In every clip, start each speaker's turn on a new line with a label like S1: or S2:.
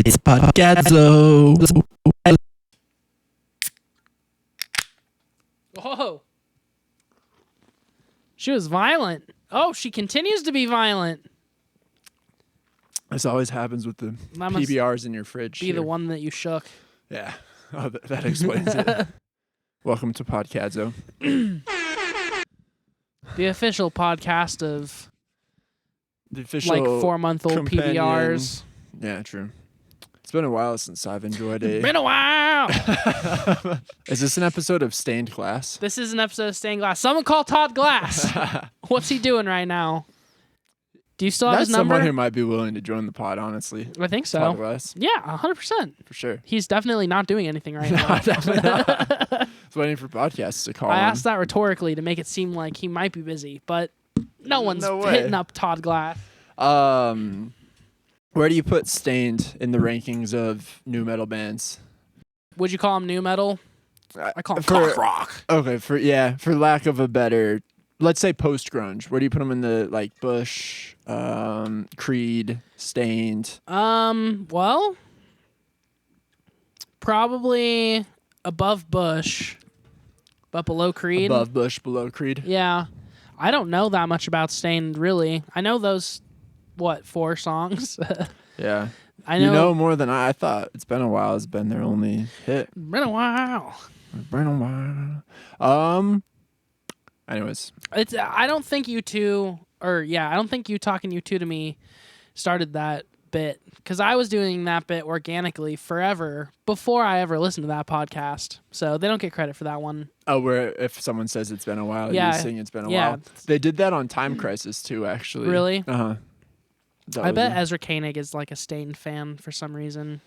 S1: It's podcadzo.
S2: Whoa. She was violent. Oh, she continues to be violent.
S3: This always happens with the
S2: That must
S3: PBRs in your fridge.
S2: Be the one that you shook.
S3: Yeah. Oh, that explains it. Welcome to Podcadzo.
S2: The official podcast of
S3: The official
S2: 4-month-old
S3: companion.
S2: PBRs.
S3: Yeah, true. It's been a while since I've enjoyed a...
S2: Been a while.
S3: Is this an episode of Stained Glass?
S2: This is an episode of Stained Glass. Someone call Todd Glass. What's he doing right now? Do you still have
S3: That's
S2: his number?
S3: someone who might be willing to join the pod, honestly.
S2: I think so.
S3: Todd Glass.
S2: Yeah, 100%.
S3: For sure.
S2: He's definitely not doing anything right
S3: No,
S2: now.
S3: definitely not. I was waiting for podcasts to call
S2: I
S3: him.
S2: asked that rhetorically to make it seem like he might be busy, but no one's
S3: No way.
S2: hitting up Todd Glass.
S3: Where do you put Stained in the rankings of new metal bands?
S2: Would you call him new metal? I call him
S3: For-
S2: cock rock.
S3: Okay, for lack of a better, let's say post grunge. Where do you put them in the like Bush, Creed, Stained?
S2: Well, probably above Bush, but below Creed.
S3: Above Bush, below Creed.
S2: Yeah. I don't know that much about Stained, really. I know those, 4 songs?
S3: Yeah.
S2: I know.
S3: You know more than I thought. It's been a while. It's been their only hit.
S2: Been a while.
S3: Been a while. Anyways.
S2: I don't think you two, I don't think you talking you two to me started that bit, because I was doing that bit organically forever before I ever listened to that podcast. So they don't get credit for that one.
S3: Oh, where if someone says it's been a while,
S2: Yeah.
S3: you sing it's been a
S2: Yeah.
S3: while. They did that on Time Crisis too, actually.
S2: Really?
S3: Uh-huh.
S2: I bet Ezra Koenig is like a Stained fan for some reason.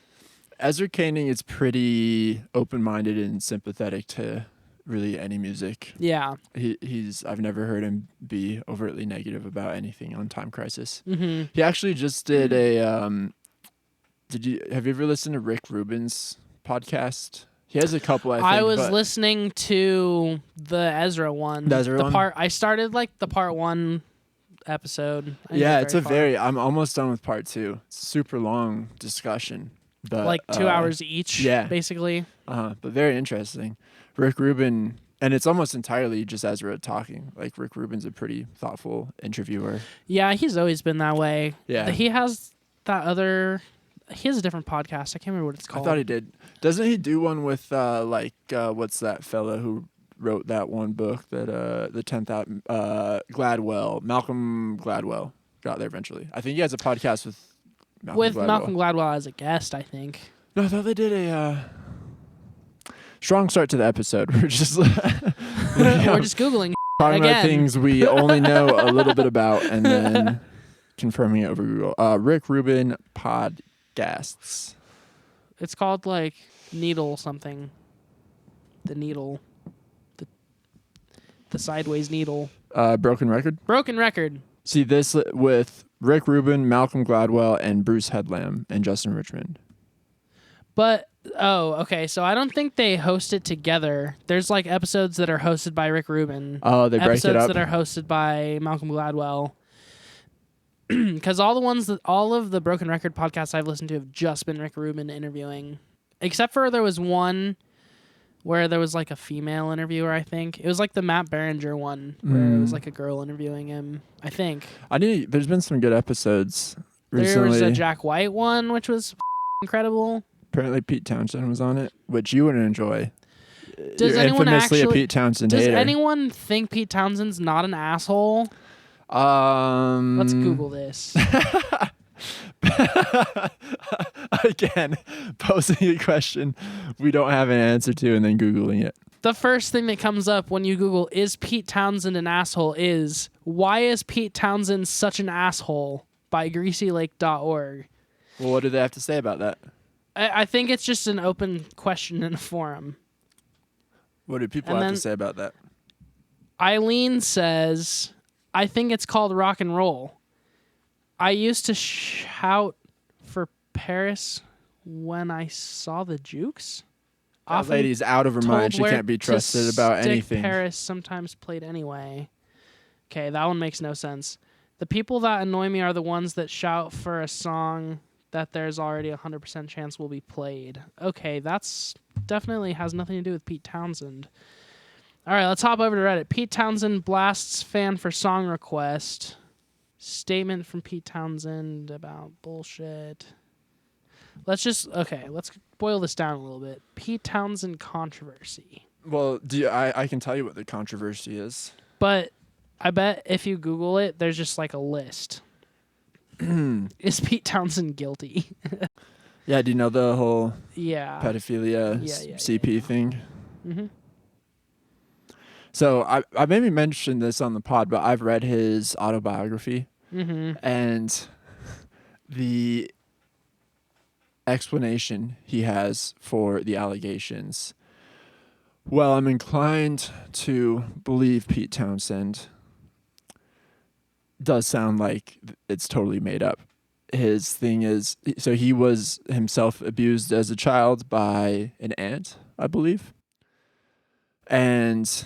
S3: Ezra Koenig is pretty open-minded and sympathetic to really any music.
S2: Yeah.
S3: I've never heard him be overtly negative about anything on Time Crisis.
S2: Mm-hmm.
S3: He actually just did a have you ever listened to Rick Rubin's podcast? He has a couple, I think.
S2: I was listening to the Ezra one.
S3: The Ezra one?
S2: I started like the part 1 episode. I didn't
S3: Yeah,
S2: get
S3: it's
S2: very far.
S3: I'm almost done with part 2. It's a super long discussion. But
S2: like 2 hours each,
S3: yeah.
S2: basically.
S3: But very interesting. Rick Rubin, and it's almost entirely just Ezra talking. Like Rick Rubin's a pretty thoughtful interviewer.
S2: Yeah, he's always been that way.
S3: Yeah.
S2: He has he has a different podcast. I can't remember what it's called.
S3: I thought he did. Doesn't he do one with what's that fella who wrote that one book that the 10th out Gladwell, Malcolm Gladwell got there eventually. I think he has a podcast with
S2: Malcolm Gladwell as a guest, I think.
S3: No, I thought they did a strong start to the episode. We're just
S2: We're just Googling
S3: talking about
S2: again.
S3: things we only know a little bit about and then confirming it over Google. Rick Rubin podcasts.
S2: It's called like Needle something. The Needle. The Sideways Needle.
S3: Broken Record.
S2: Broken Record.
S3: See this with Rick Rubin, Malcolm Gladwell, and Bruce Headlam and Justin Richmond.
S2: But, okay, so I don't think they host it together. There's like episodes that are hosted by Rick Rubin.
S3: Oh, they break it
S2: episodes
S3: up.
S2: that are hosted by Malcolm Gladwell. Because all of the Broken Record podcasts I've listened to have just been Rick Rubin interviewing. Except for there was one where there was like a female interviewer, I think. It was like the Matt Berenger one where it was like a girl interviewing him, I think.
S3: There's been some good episodes recently.
S2: There was a Jack White one, which was incredible.
S3: Apparently Pete Townsend was on it, which you wouldn't enjoy.
S2: Does
S3: You're
S2: anyone
S3: infamously
S2: actually,
S3: a Pete Townsend
S2: Does
S3: hater.
S2: anyone think Pete Townsend's not an asshole?
S3: Let's
S2: Google this.
S3: Again, posing a question we don't have an answer to and then Googling it.
S2: The first thing that comes up when you Google, is Pete Townsend an asshole, is why is Pete Townsend such an asshole by greasylake.org.
S3: Well, what do they have to say about that?
S2: I think it's just an open question in a forum.
S3: What do people
S2: And
S3: have
S2: then-
S3: to say about that?
S2: Eileen says, I think it's called rock and roll. I used to shout for Paris when I saw the Jukes.
S3: That lady's out of her mind. She can't be trusted about anything.
S2: Paris sometimes played anyway. Okay, that one makes no sense. The people that annoy me are the ones that shout for a song that there's already 100% chance will be played. Okay, that's definitely has nothing to do with Pete Townsend. All right, let's hop over to Reddit. Pete Townsend blasts fan for song request. Statement from Pete Townsend about bullshit. Let's boil this down a little bit. Pete Townsend controversy.
S3: Well, I can tell you what the controversy is.
S2: But I bet if you Google it, there's just like a list. Is Pete Townsend guilty?
S3: Yeah, do you know the whole
S2: pedophilia
S3: CP thing?
S2: Mm-hmm.
S3: So I maybe mentioned this on the pod, but I've read his autobiography, and the explanation he has for the allegations. Well, I'm inclined to believe Pete Townsend does sound like it's totally made up. His thing is, so he was himself abused as a child by an aunt, I believe. And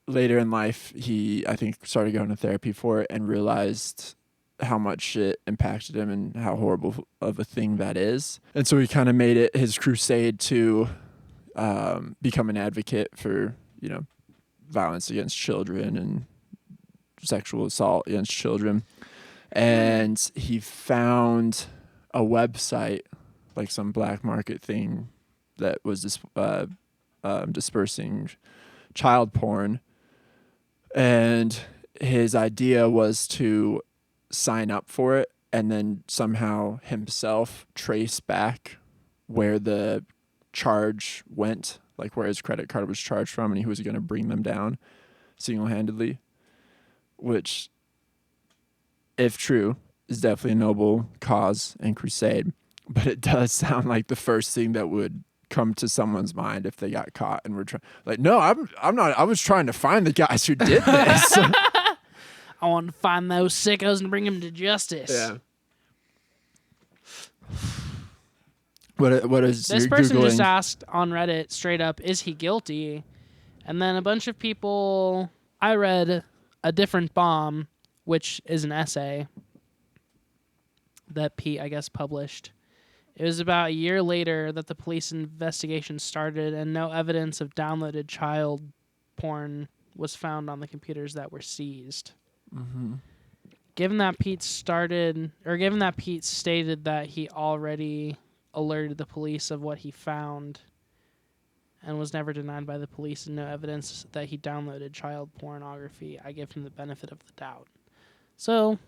S3: later in life, he, I think, started going to therapy for it and realized how much it impacted him and how horrible of a thing that is. And so he kind of made it his crusade to become an advocate for, violence against children and sexual assault against children. And he found a website, like some black market thing that was dispersing child porn. And his idea was to sign up for it and then somehow himself trace back where the charge went, like where his credit card was charged from, and he was going to bring them down single-handedly, which, if true, is definitely a noble cause and crusade. But it does sound like the first thing that would come to someone's mind if they got caught and were trying, like, no, I'm not. I was trying to find the guys who did this.
S2: I want to find those sickos and bring them to justice.
S3: Yeah. What is
S2: this
S3: your
S2: person
S3: Googling?
S2: just asked on Reddit straight up, is he guilty? And then a bunch of people, I read A Different Bomb, which is an essay that Pete, I guess, published. It was about a year later that the police investigation started, and no evidence of downloaded child porn was found on the computers that were seized.
S3: Mm-hmm.
S2: Given that Pete stated that he already alerted the police of what he found and was never denied by the police, and no evidence that he downloaded child pornography, I give him the benefit of the doubt. So,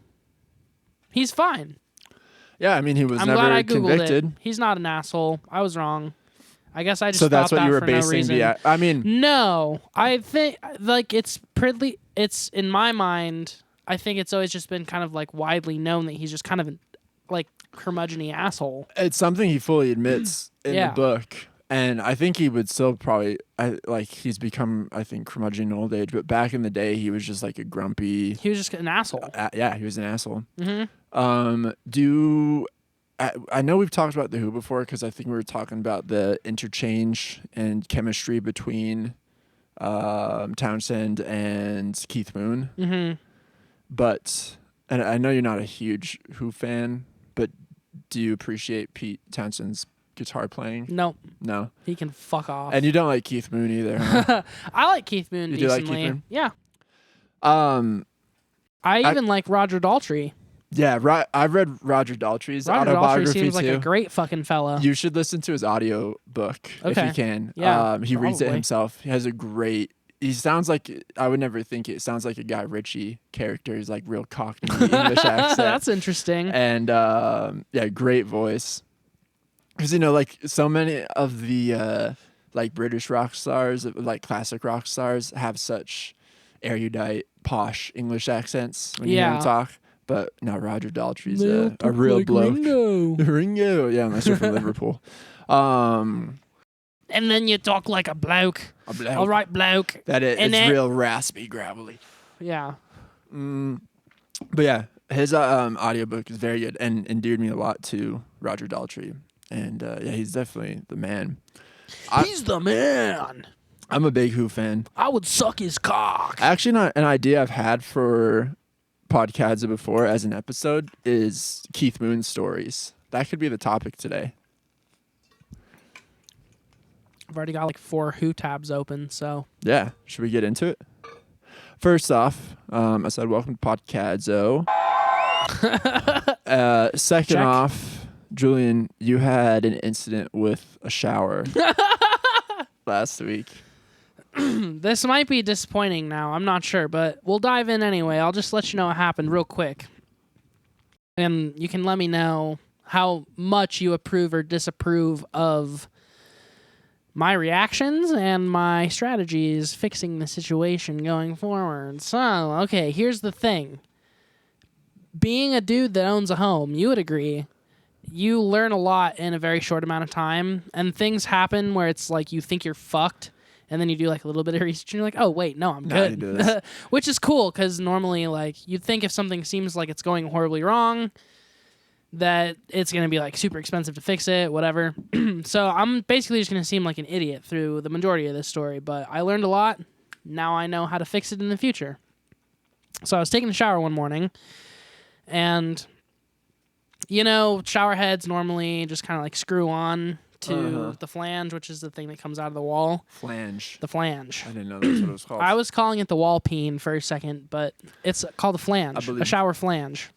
S2: he's fine.
S3: Yeah, I mean, he was
S2: I'm
S3: never
S2: glad I Googled
S3: convicted.
S2: it. He's not an asshole. I was wrong. I guess I just
S3: So that's
S2: thought
S3: what
S2: that
S3: you were
S2: for no
S3: basing
S2: reason.
S3: the. I mean,
S2: No, I think like it's in my mind. I think it's always just been kind of like widely known that he's just kind of like curmudgeon-y asshole.
S3: it's something he fully admits in
S2: Yeah.
S3: the book, and I think he would still probably he's become, I think, curmudgeon in old age. But back in the day, he was just like a grumpy.
S2: He was just an asshole.
S3: Yeah, he was an asshole.
S2: Mm-hmm.
S3: I know we've talked about The Who before, because I think we were talking about the interchange and chemistry between Townsend and Keith Moon.
S2: Mm-hmm.
S3: But, and I know you're not a huge Who fan, but do you appreciate Pete Townsend's guitar playing?
S2: Nope.
S3: No.
S2: He can fuck off.
S3: And you don't like Keith Moon either, huh?
S2: I like Keith Moon
S3: You do like
S2: decently.
S3: Keith Moon?
S2: Yeah.
S3: I
S2: I even like Roger Daltrey.
S3: Yeah, I've read Roger Daltrey's
S2: Roger Daltrey
S3: autobiography
S2: seems like
S3: too.
S2: a great fucking fella.
S3: You should listen to his audio book if
S2: Okay.
S3: you can.
S2: Yeah,
S3: he reads it
S2: probably.
S3: himself. He has a great. He sounds like, I would never think it sounds like a Guy Ritchie character. He's like real cockney English accent.
S2: That's interesting.
S3: And great voice. Because like so many of the like British rock stars, like classic rock stars, have such erudite, posh English accents when you hear them talk. But no, Roger Daltrey's a real
S2: like
S3: bloke.
S2: Ringo.
S3: Ringo, yeah, unless you're from Liverpool.
S2: And then you talk like a bloke.
S3: A bloke.
S2: All right, bloke.
S3: It's real raspy, gravelly.
S2: Yeah.
S3: But yeah, his audiobook is very good and endeared me a lot to Roger Daltrey. And he's definitely the man.
S2: He's the man.
S3: I'm a big Who fan.
S2: I would suck his cock.
S3: Actually, not an idea I've had for podcadzo before as an episode is Keith Moon stories. That could be the topic today.
S2: I've already got like 4 Who tabs open, so.
S3: Yeah. Should we get into it? First off, I said welcome to podcadzo. Second
S2: Check.
S3: off, Julian, you had an incident with a shower last week.
S2: This might be disappointing now. I'm not sure, but we'll dive in anyway. I'll just let you know what happened real quick. And you can let me know how much you approve or disapprove of my reactions and my strategies fixing the situation going forward. So, okay, here's the thing. Being a dude that owns a home, you would agree, you learn a lot in a very short amount of time, and things happen where it's like you think you're fucked, and then you do like a little bit of research, and you're like, oh, wait, no, I'm
S3: Nah, you do this.
S2: good. Which is cool, because normally, like, you'd think if something seems like it's going horribly wrong, that it's going to be like super expensive to fix it, whatever. So I'm basically just going to seem like an idiot through the majority of this story, but I learned a lot. Now I know how to fix it in the future. So I was taking a shower one morning, and you know, shower heads normally just kind of like screw on to the flange, which is the thing that comes out of the wall.
S3: Flange.
S2: The flange.
S3: I didn't know that's what it was called.
S2: I was calling it the wall peen for a second, but it's called a flange, a shower flange.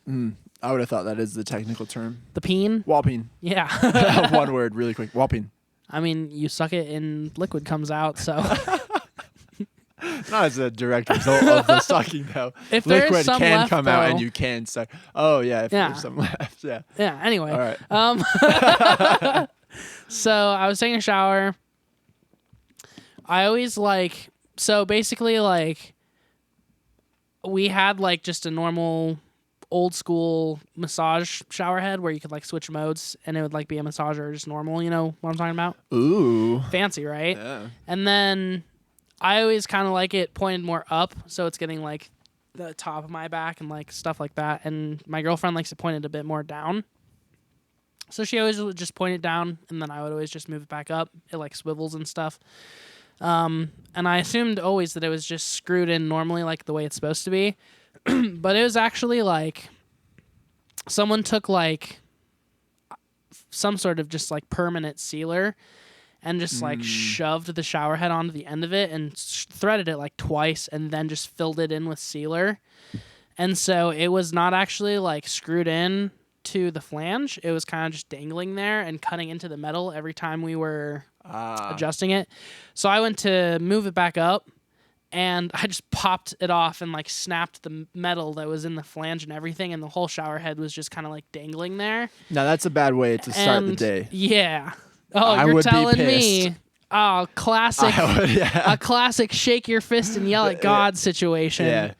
S3: I would have thought that is the technical term.
S2: The peen?
S3: Wall peen.
S2: Yeah.
S3: One word, really quick. Wall peen.
S2: I mean, you suck it and liquid comes out, so.
S3: Not as a direct result of the sucking, though.
S2: If there is
S3: Liquid
S2: some
S3: can
S2: left,
S3: come out
S2: though-
S3: and you can suck. Oh, yeah, if
S2: Yeah.
S3: there's some left. Yeah.
S2: Yeah, anyway.
S3: All right.
S2: So I was taking a shower. I always like, so basically like, we had like just a normal old school massage shower head where you could like switch modes and it would like be a massage or just normal, you know what I'm talking about?
S3: Ooh.
S2: Fancy, right?
S3: Yeah.
S2: And then I always kind of like it pointed more up, so it's getting like the top of my back and like stuff like that. And my girlfriend likes it pointed a bit more down. So she always would just point it down, and then I would always just move it back up. It like swivels and stuff. And I assumed always that it was just screwed in normally like the way it's supposed to be. But it was actually like someone took like some sort of just like permanent sealer and just like shoved the shower head onto the end of it and threaded it like twice and then just filled it in with sealer. And so it was not actually like screwed in to the flange. It was kind of just dangling there and cutting into the metal every time we were adjusting it. So I went to move it back up and I just popped it off and like snapped the metal that was in the flange and everything, and the whole shower head was just kind of like dangling there.
S3: Now, that's a bad way to start the
S2: And
S3: day.
S2: Yeah. Oh,
S3: I
S2: you're
S3: would be
S2: telling
S3: pissed.
S2: me. Oh, classic.
S3: I would, yeah.
S2: A classic shake your fist and yell at God situation.
S3: Yeah.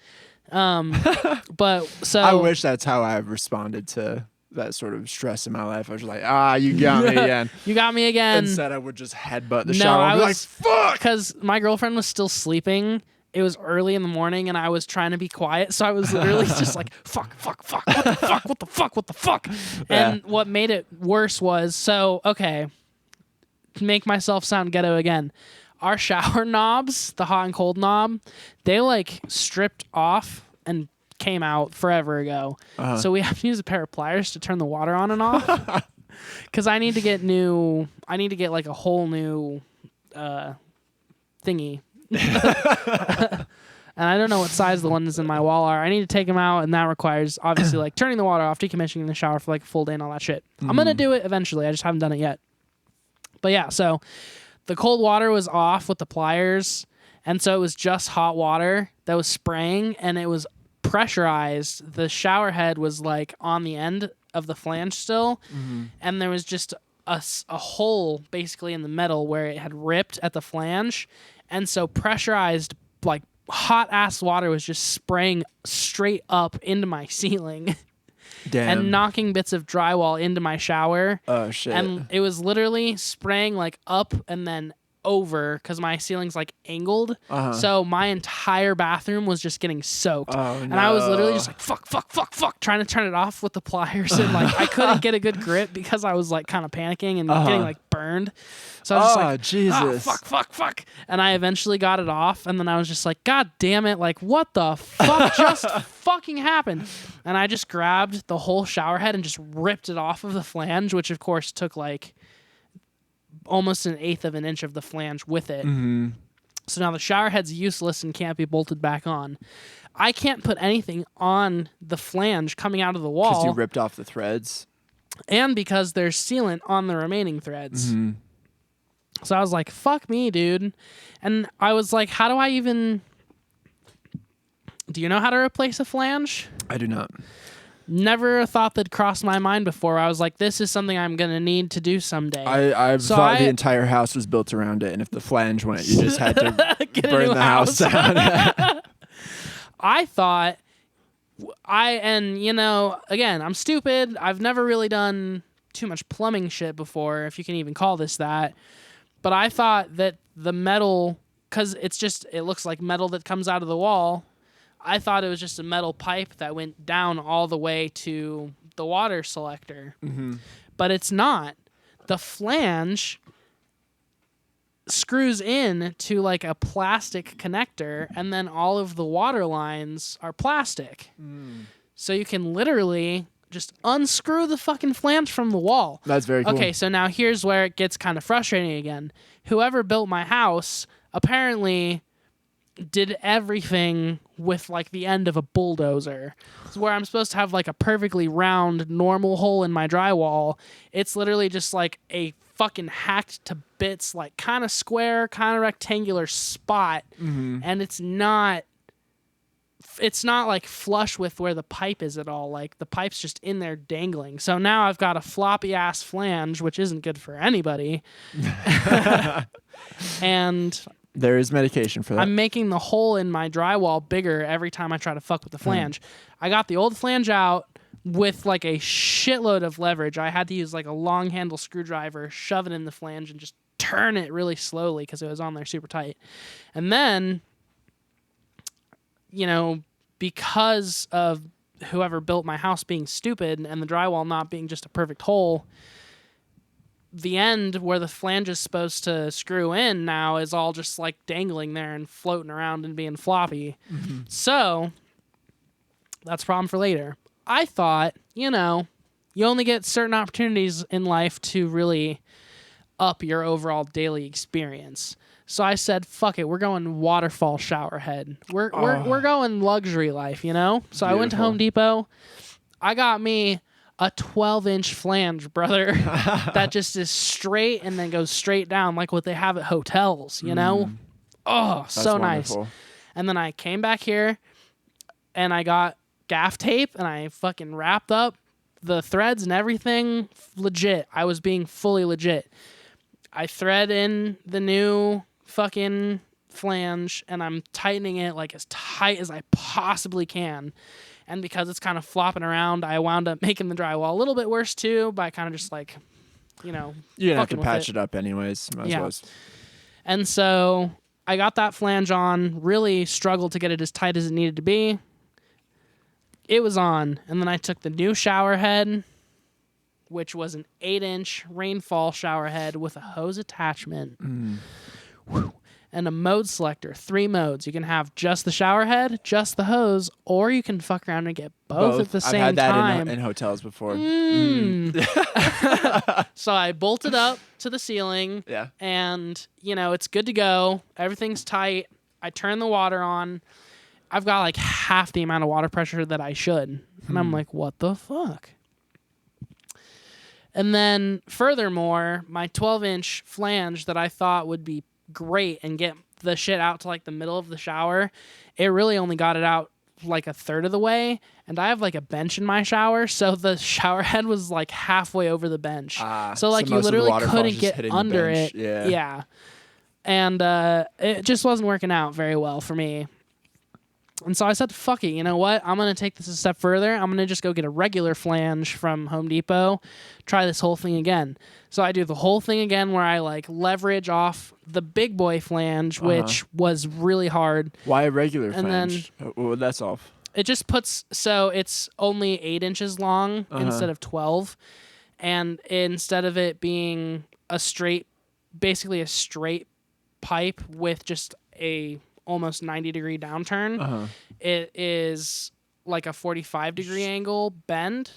S2: But so
S3: I wish that's how I responded to that sort of stress in my life. I was just like, you got me again.
S2: you got me again.
S3: Instead, I would just headbutt the
S2: No,
S3: shower
S2: I
S3: and be
S2: was-
S3: like, fuck!
S2: Because my girlfriend was still sleeping. It was early in the morning, and I was trying to be quiet, so I was literally just like, fuck, fuck, fuck, what the fuck, what the fuck, what the fuck? And what made it worse was, so, okay, to make myself sound ghetto again, our shower knobs, the hot and cold knob, they, like, stripped off and came out forever ago. So we have to use a pair of pliers to turn the water on and off. Because I need to get like a whole new thingy. And I don't know what size the ones in my wall are. I need to take them out, and that requires obviously like turning the water off, decommissioning the shower for like a full day and all that shit. I'm gonna do it eventually. I just haven't done it yet. But yeah, so the cold water was off with the pliers, and so it was just hot water that was spraying, and it was pressurized. The shower head was like on the end of the flange still, and there was just a hole basically in the metal where it had ripped at the flange, and so pressurized like hot ass water was just spraying straight up into my ceiling
S3: Damn.
S2: and knocking bits of drywall into my shower.
S3: Oh, shit.
S2: And it was literally spraying like up and then over because my ceiling's like angled. So my entire bathroom was just getting soaked. And I was literally just like, fuck, trying to turn it off with the pliers. And like, I couldn't get a good grip because I was like kind of panicking and getting like burned. So I was just like,
S3: Jesus.
S2: Fuck. And I eventually got it off. And then I was just like, God damn it. Like, what the fuck just fucking happened? And I just grabbed the whole shower head and just ripped it off of the flange, which of course took like almost 1/8 of an inch of the flange with it. So now the shower head's useless and can't be bolted back on. I can't put anything on the flange coming out of the wall.
S3: Because you ripped off the threads.
S2: And because there's sealant on the remaining threads. So I was like, fuck me, dude. And I was like, how do I even... Do you know how to replace a flange?
S3: I do not.
S2: Never a thought that crossed my mind before. I was like, this is something I'm going to need to do someday.
S3: I thought the entire house was built around it, and if the flange went, you just had to burn the house down.
S2: I thought, and you know, again, I'm stupid. I've never really done too much plumbing shit before, if you can even call this that. But I thought that the metal, because it looks like metal that comes out of the wall. I thought it was just a metal pipe that went down all the way to the water selector. But it's not. The flange screws in to like a plastic connector, and then all of the water lines are plastic. So you can literally just unscrew the fucking flange from the wall.
S3: That's very cool.
S2: Okay, so now here's where it gets kind of frustrating again. Whoever built my house apparently did everything with like the end of a bulldozer. So where I'm supposed to have like a perfectly round normal hole in my drywall, it's literally just like a fucking hacked to bits, like kind of square, kind of rectangular spot. And it's not like flush with where the pipe is at all. Like the pipe's just in there dangling. So now I've got a floppy ass flange, which isn't good for anybody. And
S3: there is medication for that.
S2: I'm making the hole in my drywall bigger every time I try to fuck with the flange. I got the old flange out with like a shitload of leverage. I had to use like a long handle screwdriver, shove it in the flange, and just turn it really slowly because it was on there super tight. And then, you know, because of whoever built my house being stupid and the drywall not being just a perfect hole, the end where the flange is supposed to screw in now is all just like dangling there and floating around and being floppy. So that's a problem for later. I thought, you know, you only get certain opportunities in life to really up your overall daily experience. So I said, fuck it, we're going waterfall shower head. We're going luxury life, you know? So I went to Home Depot. I got me a 12-inch flange, brother, that just is straight and then goes straight down like what they have at hotels, you know? Oh,
S3: That's
S2: so
S3: wonderful.
S2: nice. And then I came back here and I got gaff tape and I fucking wrapped up the threads and everything legit. I was being fully legit. I thread in the new fucking flange and I'm tightening it like as tight as I possibly can. And because it's kind of flopping around, I wound up making the drywall a little bit worse too by kind of just like, you know,
S3: You're going to have to
S2: fucking with
S3: patch it up anyways. Might as well.
S2: And so I got that flange on, really struggled to get it as tight as it needed to be. It was on. And then I took the new shower head, which was an 8-inch rainfall shower head with a hose attachment. And a mode selector, 3 modes. You can have just the shower head, just the hose, or you can fuck around and get both at the same
S3: I've had that
S2: time.
S3: in hotels before.
S2: So I bolted up to the ceiling, and, you know, it's good to go. Everything's tight. I turn the water on. I've got like half the amount of water pressure that I should. And I'm like, what the fuck? And then, furthermore, my 12-inch flange that I thought would be great and get the shit out to like the middle of the shower, it really only got it out like a third of the way, and I have like a bench in my shower, so the shower head was like halfway over the bench. So like you literally couldn't get under it. And it just wasn't working out very well for me. And so I said, fuck it, you know what? I'm going to take this a step further. I'm going to just go get a regular flange from Home Depot, try this whole thing again. So I do the whole thing again where I like leverage off the big boy flange, which was really hard.
S3: Why a regular
S2: And
S3: flange? Well, that's off.
S2: It just puts, so it's only 8 inches long instead of 12. And instead of it being basically a straight pipe with just a almost 90-degree downturn, it is like a 45-degree angle bend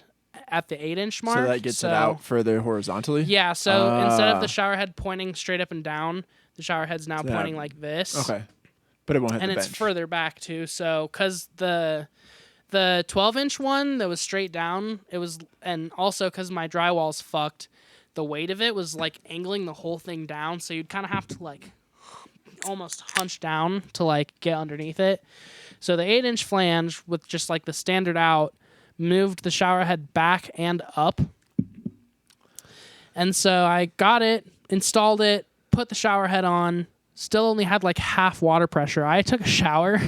S2: at the 8-inch mark.
S3: So that gets it out further horizontally?
S2: Yeah, so instead of the shower head pointing straight up and down, the shower head's now pointing like this.
S3: Okay. But it won't hit the bench.
S2: And it's further back too, so because the 12-inch one that was straight down, it was, and also because my drywall's fucked, the weight of it was like angling the whole thing down, so you'd kind of have to like almost hunch down to like get underneath it. So the 8-inch flange with just like the standard out moved the shower head back and up. And so I got it, installed it, put the shower head on, still only had like half water pressure. I took a shower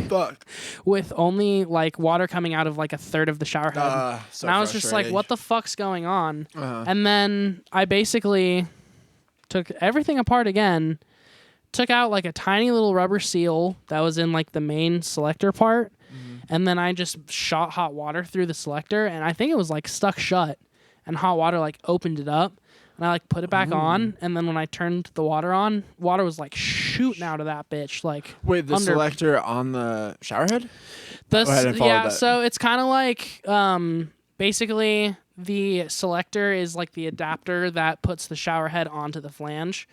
S2: with only like water coming out of like a third of the shower head. And I was just like, what the fuck's going on? And then I basically took everything apart again, took out like a tiny little rubber seal that was in like the main selector part, and then I just shot hot water through the selector, and I think it was like stuck shut, and hot water like opened it up, and I like put it back on, and then when I turned the water on, water was like shooting out of that bitch. Like,
S3: wait, the selector on the shower head?
S2: So it's kind of like basically the selector is like the adapter that puts the shower head onto the flange.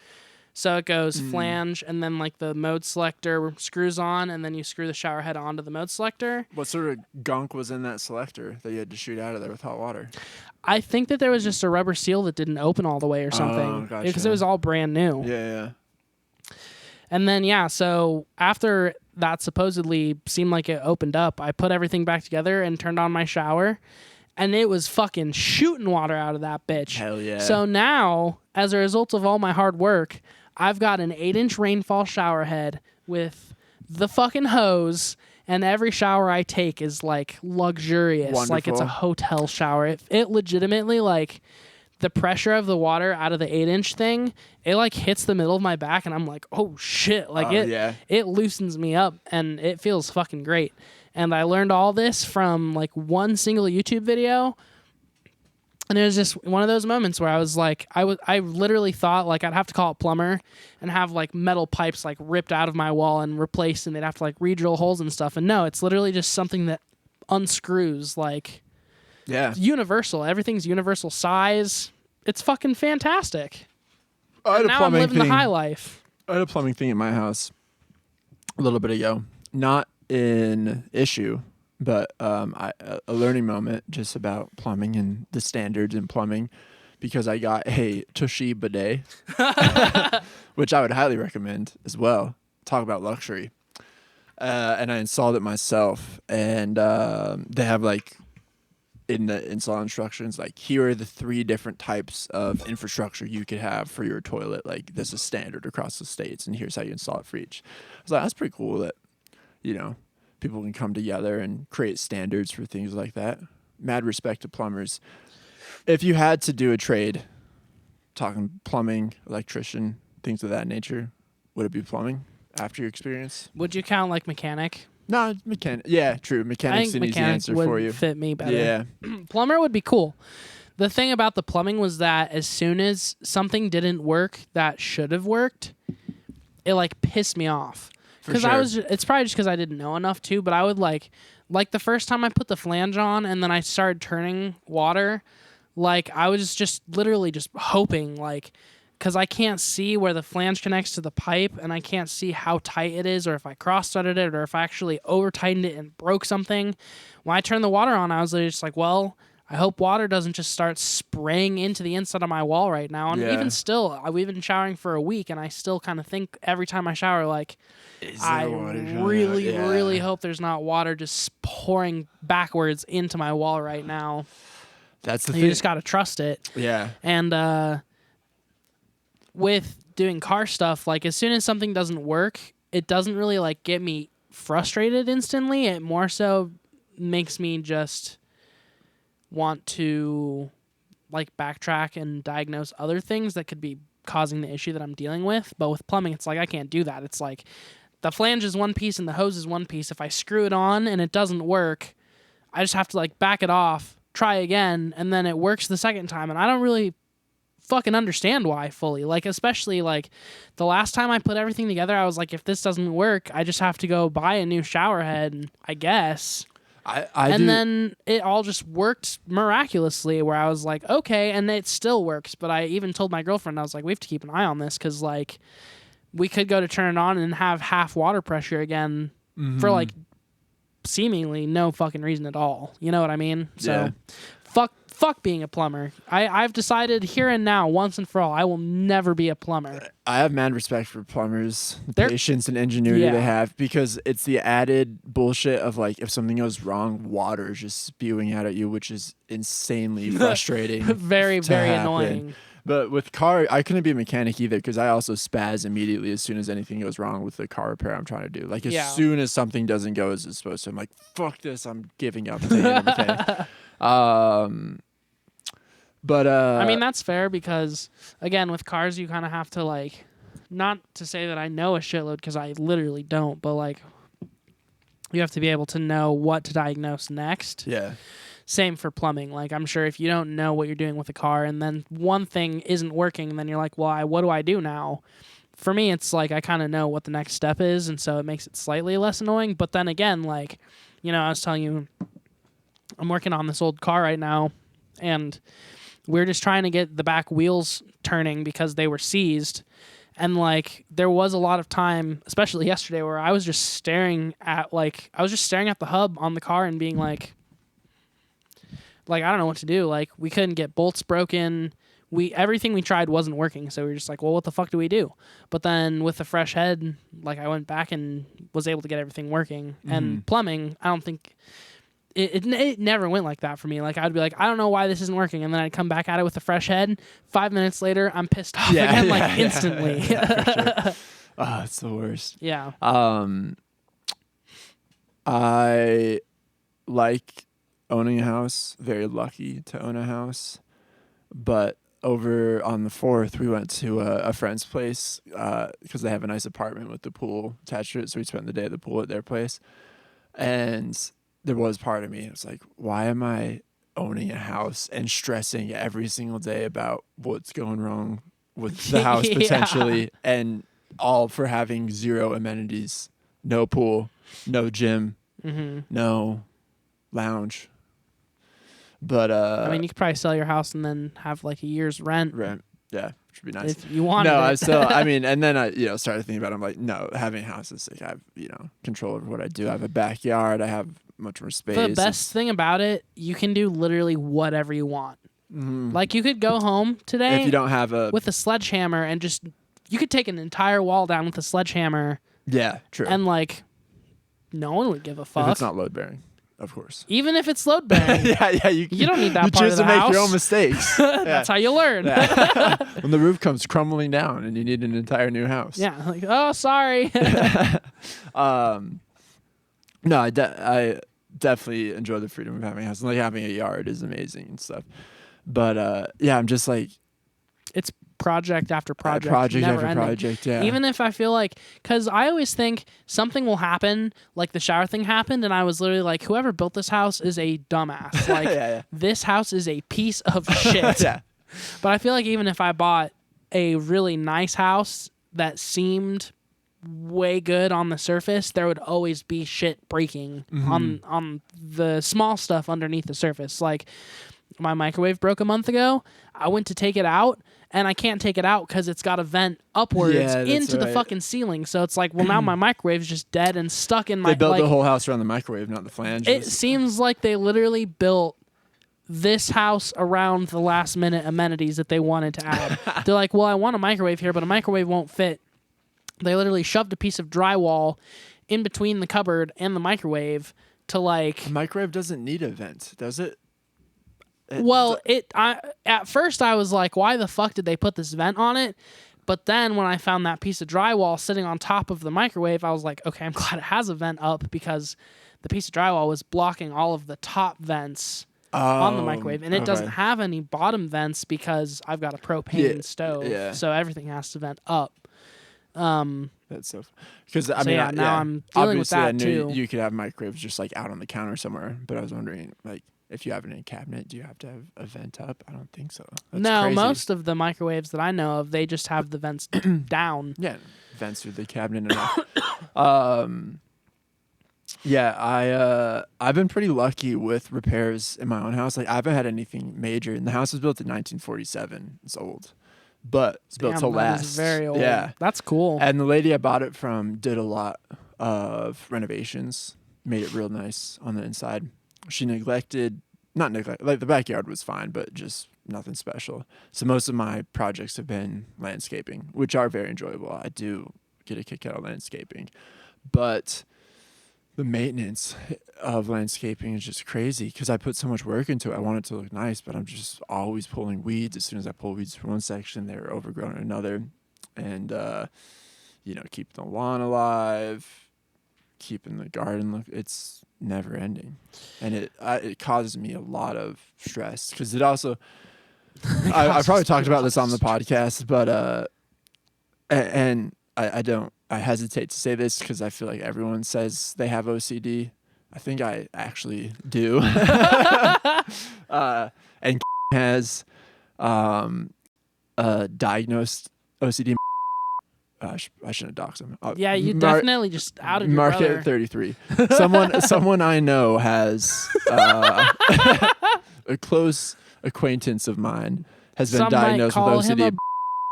S2: So it goes flange, and then like the mode selector screws on, and then you screw the shower head onto the mode selector.
S3: What sort of gunk was in that selector that you had to shoot out of there with hot water?
S2: I think that there was just a rubber seal that didn't open all the way or something.
S3: Gotcha.
S2: Because it was all brand new.
S3: Yeah.
S2: And then, so after that supposedly seemed like it opened up, I put everything back together and turned on my shower, and it was fucking shooting water out of that bitch.
S3: Hell yeah.
S2: So now, as a result of all my hard work, I've got an 8-inch rainfall shower head with the fucking hose, and every shower I take is like luxurious.
S3: Wonderful.
S2: Like it's a hotel shower. It legitimately, like, the pressure of the water out of the 8-inch thing, it like hits the middle of my back, and I'm like, oh shit. Like it loosens me up, and it feels fucking great. And I learned all this from like one single YouTube video. And it was just one of those moments where I was like, I literally thought like I'd have to call a plumber and have like metal pipes like ripped out of my wall and replaced, and they'd have to like re-drill holes and stuff. And no, it's literally just something that unscrews, like, universal. Everything's universal size. It's fucking fantastic. Now I'm living the high life.
S3: I had a plumbing thing at my house a little bit ago. Not an issue, but a learning moment just about plumbing and the standards in plumbing, because I got a Toshiba bidet, which I would highly recommend as well. Talk about luxury. And I installed it myself, and they have like in the install instructions, like, here are the 3 different types of infrastructure you could have for your toilet. Like, this is standard across the states, and here's how you install it for each. I was like, that's pretty cool that, people can come together and create standards for things like that. Mad respect to plumbers. If you had to do a trade, talking plumbing, electrician, things of that nature, would it be plumbing after your experience?
S2: Would you count like mechanic?
S3: No, mechanic. Yeah, true. Mechanic's an easy answer for you.
S2: Fit me better.
S3: Yeah.
S2: Plumber would be cool. The thing about the plumbing was that as soon as something didn't work that should have worked, it like pissed me off. Because it's probably just because I didn't know enough too, but I would like the first time I put the flange on and then I started turning water, like I was just literally just hoping, like, because I can't see where the flange connects to the pipe, and I can't see how tight it is, or if I cross-threaded it, or if I actually over-tightened it and broke something. When I turned the water on, I was just like, well, I hope water doesn't just start spraying into the inside of my wall right now. And even still, we've been showering for a week, and I still kind of think every time I shower, like, I really hope there's not water just pouring backwards into my wall right now.
S3: That's the thing.
S2: You just got to trust it.
S3: Yeah.
S2: And with doing car stuff, like, as soon as something doesn't work, it doesn't really like get me frustrated instantly. It more so makes me just want to like backtrack and diagnose other things that could be causing the issue that I'm dealing with. But with plumbing, it's like I can't do that. It's like the flange is one piece and the hose is one piece. If I screw it on and it doesn't work, I just have to like back it off, try again, and then it works the second time. And I don't really fucking understand why fully. Like, especially like the last time I put everything together, I was like, if this doesn't work, I just have to go buy a new shower head, I guess. Then it all just worked miraculously where I was like, okay, and it still works. But I even told my girlfriend, I was like, we have to keep an eye on this because like we could go to turn it on and have half water pressure again for like seemingly no fucking reason at all. You know what I mean? So fuck being a plumber. I've decided here and now, once and for all, I will never be a plumber.
S3: I have mad respect for plumbers, the patience and ingenuity they have, because it's the added bullshit of like if something goes wrong, water is just spewing out at you, which is insanely frustrating.
S2: Very annoying.
S3: But with car, I couldn't be a mechanic either because I also spaz immediately as soon as anything goes wrong with the car repair I'm trying to do. Like as soon as something doesn't go as it's supposed to, I'm like, fuck this, I'm giving up. Taking a mechanic. But
S2: I mean, that's fair because again, with cars, you kind of have to like, not to say that I know a shitload because I literally don't, but like, you have to be able to know what to diagnose next.
S3: Yeah.
S2: Same for plumbing. Like, I'm sure if you don't know what you're doing with a car and then one thing isn't working, and then you're like, well, what do I do now? For me, it's like I kind of know what the next step is, and so it makes it slightly less annoying. But then again, like, you know, I was telling you, I'm working on this old car right now, and we're just trying to get the back wheels turning because they were seized. And like there was a lot of time, especially yesterday, where I was just staring at the hub on the car and being like I don't know what to do. Like we couldn't get bolts broken. Everything we tried wasn't working. So we were just like, well, what the fuck do we do? But then with the fresh head, like I went back and was able to get everything working. And plumbing, I don't think it never went like that for me. Like I'd be like, I don't know why this isn't working, and then I'd come back at it with a fresh head. 5 minutes later, I'm pissed off again, instantly.
S3: Sure. Oh, it's the worst.
S2: Yeah.
S3: I like owning a house. Very lucky to own a house, but over on the 4th, we went to a friend's place because they have a nice apartment with the pool attached to it. So we spent the day at the pool at their place, and there was part of me, it was like, why am I owning a house and stressing every single day about what's going wrong with the house potentially, and all for having zero amenities, no pool, no gym, no lounge. But
S2: I mean, you could probably sell your house and then have like a year's rent.
S3: Yeah, which would be nice.
S2: If you wanted
S3: No,
S2: it.
S3: I mean, and then I, started thinking about it. I'm like, no, having a house is like, I have, control over what I do. I have a backyard. I have much more space.
S2: The best thing about it, you can do literally whatever you want. Like you could go home today
S3: if you don't have
S2: with a sledgehammer and you could take an entire wall down with a sledgehammer.
S3: Yeah, true.
S2: And like, no one would give a fuck.
S3: If it's not load bearing, of course.
S2: Even if it's load bearing.
S3: yeah.
S2: You don't need that
S3: you
S2: part
S3: choose
S2: of the
S3: to make
S2: house.
S3: your own mistakes.
S2: That's how you learn.
S3: When the roof comes crumbling down and you need an entire new house.
S2: Yeah, like, oh, sorry.
S3: No, I definitely enjoy the freedom of having a house. Like having a yard is amazing and stuff. But I'm just like,
S2: it's project after project.
S3: Project
S2: ending.
S3: project, yeah.
S2: Even if I feel like, because I always think something will happen, like the shower thing happened, and I was literally like, whoever built this house is a dumbass. Like, this house is a piece of shit.
S3: Yeah.
S2: But I feel like even if I bought a really nice house that seemed way good on the surface, there would always be shit breaking on the small stuff underneath the surface. Like, my microwave broke a month ago. I went to take it out, and I can't take it out because it's got a vent upwards into the fucking ceiling. So it's like, well, now my microwave's just dead and stuck in my...
S3: They built the whole house around the microwave, not the flanges.
S2: It seems like they literally built this house around the last-minute amenities that they wanted to add. They're like, well, I want a microwave here, but a microwave won't fit. They literally shoved a piece of drywall in between the cupboard and the microwave to like...
S3: A microwave doesn't need a vent, does it?
S2: At first I was like, why the fuck did they put this vent on it? But then when I found that piece of drywall sitting on top of the microwave, I was like, okay, I'm glad it has a vent up because the piece of drywall was blocking all of the top vents on the microwave. And it doesn't have any bottom vents because I've got a propane stove.
S3: Yeah.
S2: So everything has to vent up.
S3: That's so. Because I
S2: So
S3: mean,
S2: now I'm dealing with
S3: obviously I
S2: that
S3: knew
S2: too.
S3: you could have microwaves just like out on the counter somewhere, but I was wondering like if you have it in a cabinet, do you have to have a vent up? I don't think so. That's
S2: No,
S3: crazy.
S2: most of the microwaves that I know of, they just have the vents down.
S3: Yeah, vents through the cabinet and yeah, I've been pretty lucky with repairs in my own house. Like I haven't had anything major, and the house was built in 1947. It's old, but it's built to last.
S2: That is very old.
S3: Yeah,
S2: That's cool.
S3: and the lady I bought it from did a lot of renovations, made it real nice on the inside. She not neglect, like the backyard was fine, but just nothing special. So most of my projects have been landscaping, which are very enjoyable. I do get a kick out of landscaping, but the maintenance of landscaping is just crazy because I put so much work into it. I want it to look nice, but I'm just always pulling weeds. As soon as I pull weeds from one section, they're overgrown in another. And, keeping the lawn alive, keeping the garden look, it's never ending. And it causes me a lot of stress because it also, I probably talked about this on the podcast, but, and I hesitate to say this because I feel like everyone says they have OCD. I think I actually do. And has diagnosed OCD. I shouldn't dox him.
S2: Yeah, you definitely just outed your
S3: Mark
S2: brother.
S3: at 33. Someone I know has a close acquaintance of mine has been
S2: Some
S3: diagnosed
S2: might call
S3: with
S2: him
S3: OCD.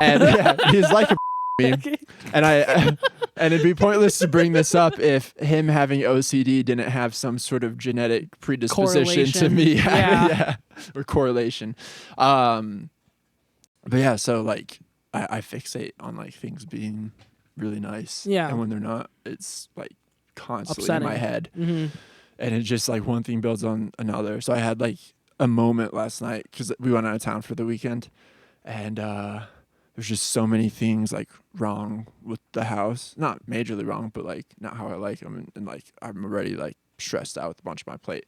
S3: And yeah, he's like a meme. And it'd be pointless to bring this up if him having OCD didn't have some sort of genetic predisposition to me.
S2: Yeah.
S3: Or correlation. But yeah, so like I fixate on like things being really nice.
S2: Yeah.
S3: And when they're not, it's like constantly
S2: Upsetting.
S3: in my head.
S2: Mm-hmm.
S3: And it just like one thing builds on another. So I had like a moment last night because we went out of town for the weekend, and there's just so many things like wrong with the house. Not majorly wrong, but like not how I like them, and like I'm already like stressed out with a bunch on my plate.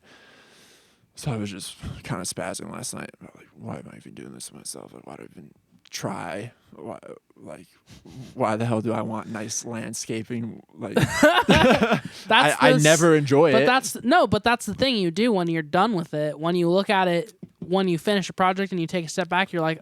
S3: So I was just kind of spazzing last night about like, why am I even doing this to myself? Like, why do I even try? Why the hell do I want nice landscaping? Like, I never enjoy it.
S2: But that's the thing you do when you're done with it. When you look at it, when you finish a project and you take a step back, you're like,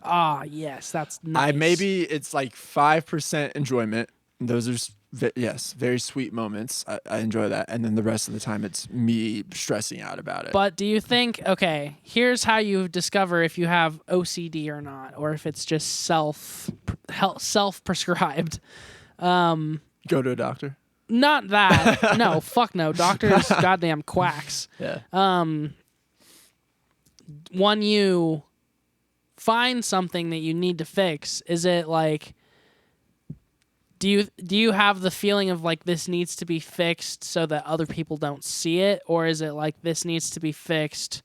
S2: yes, that's nice.
S3: Maybe it's like 5% enjoyment. Those are very sweet moments. I enjoy that, and then the rest of the time it's me stressing out about it.
S2: But do you think, okay, here's how you discover if you have OCD or not, or if it's just self-prescribed.
S3: Go to a doctor.
S2: Not that. No, fuck no. Doctors, goddamn quacks.
S3: Yeah.
S2: When you find something that you need to fix, is it like, do you have the feeling of like this needs to be fixed so that other people don't see it, or is it like this needs to be fixed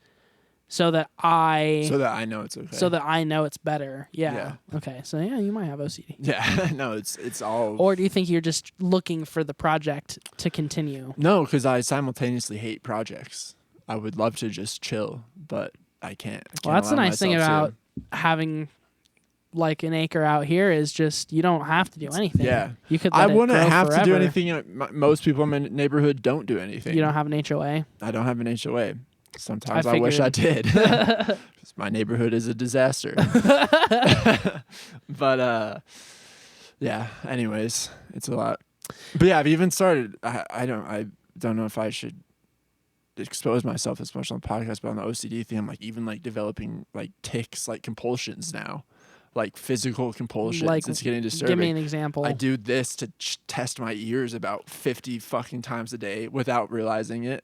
S2: so that I
S3: know it's okay,
S2: so that I know it's better? Yeah. Okay. So yeah, you might have OCD.
S3: Yeah. No, it's all.
S2: Or do you think you're just looking for the project to continue?
S3: No, because I simultaneously hate projects. I would love to just chill, but I can't.
S2: Well, that's the nice thing about having like an acre out here is just you don't have to do anything.
S3: Yeah.
S2: You could.
S3: I wouldn't have
S2: forever.
S3: to do anything. Most people in my neighborhood don't do anything.
S2: You don't have an HOA.
S3: I don't have an HOA. Sometimes I wish I did. 'Cause my neighborhood is a disaster. But yeah. Anyways, it's a lot. But yeah, I've even started. I don't know if I should expose myself as much on the podcast, but on the OCD thing, I'm like even like developing like tics, like compulsions now, like physical compulsions.
S2: Like,
S3: it's getting disturbing.
S2: Give me an example.
S3: I do this to test my ears about 50 fucking times a day without realizing it.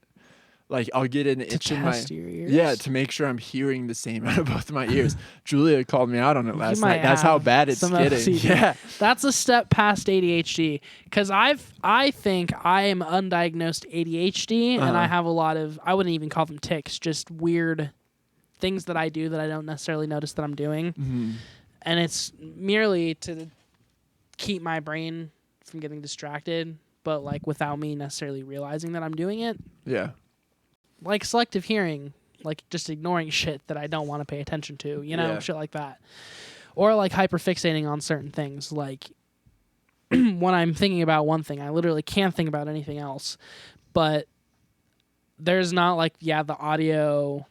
S3: Like I'll get an itch in my
S2: your ears?
S3: Yeah, to make sure I'm hearing the same out of both of my ears. Julia called me out on it last night. That's how bad it's getting.
S2: OCD.
S3: Yeah,
S2: that's a step past ADHD. Because I think I am undiagnosed ADHD, and I have a lot of, I wouldn't even call them tics, just weird things that I do that I don't necessarily notice that I'm doing.
S3: Mm-hmm.
S2: And it's merely to keep my brain from getting distracted, but like without me necessarily realizing that I'm doing it.
S3: Yeah.
S2: Like selective hearing, like just ignoring shit that I don't want to pay attention to, you know,
S3: Yeah.
S2: shit like that. Or like hyperfixating on certain things. Like when I'm thinking about one thing, I literally can't think about anything else. But there's not like, the audio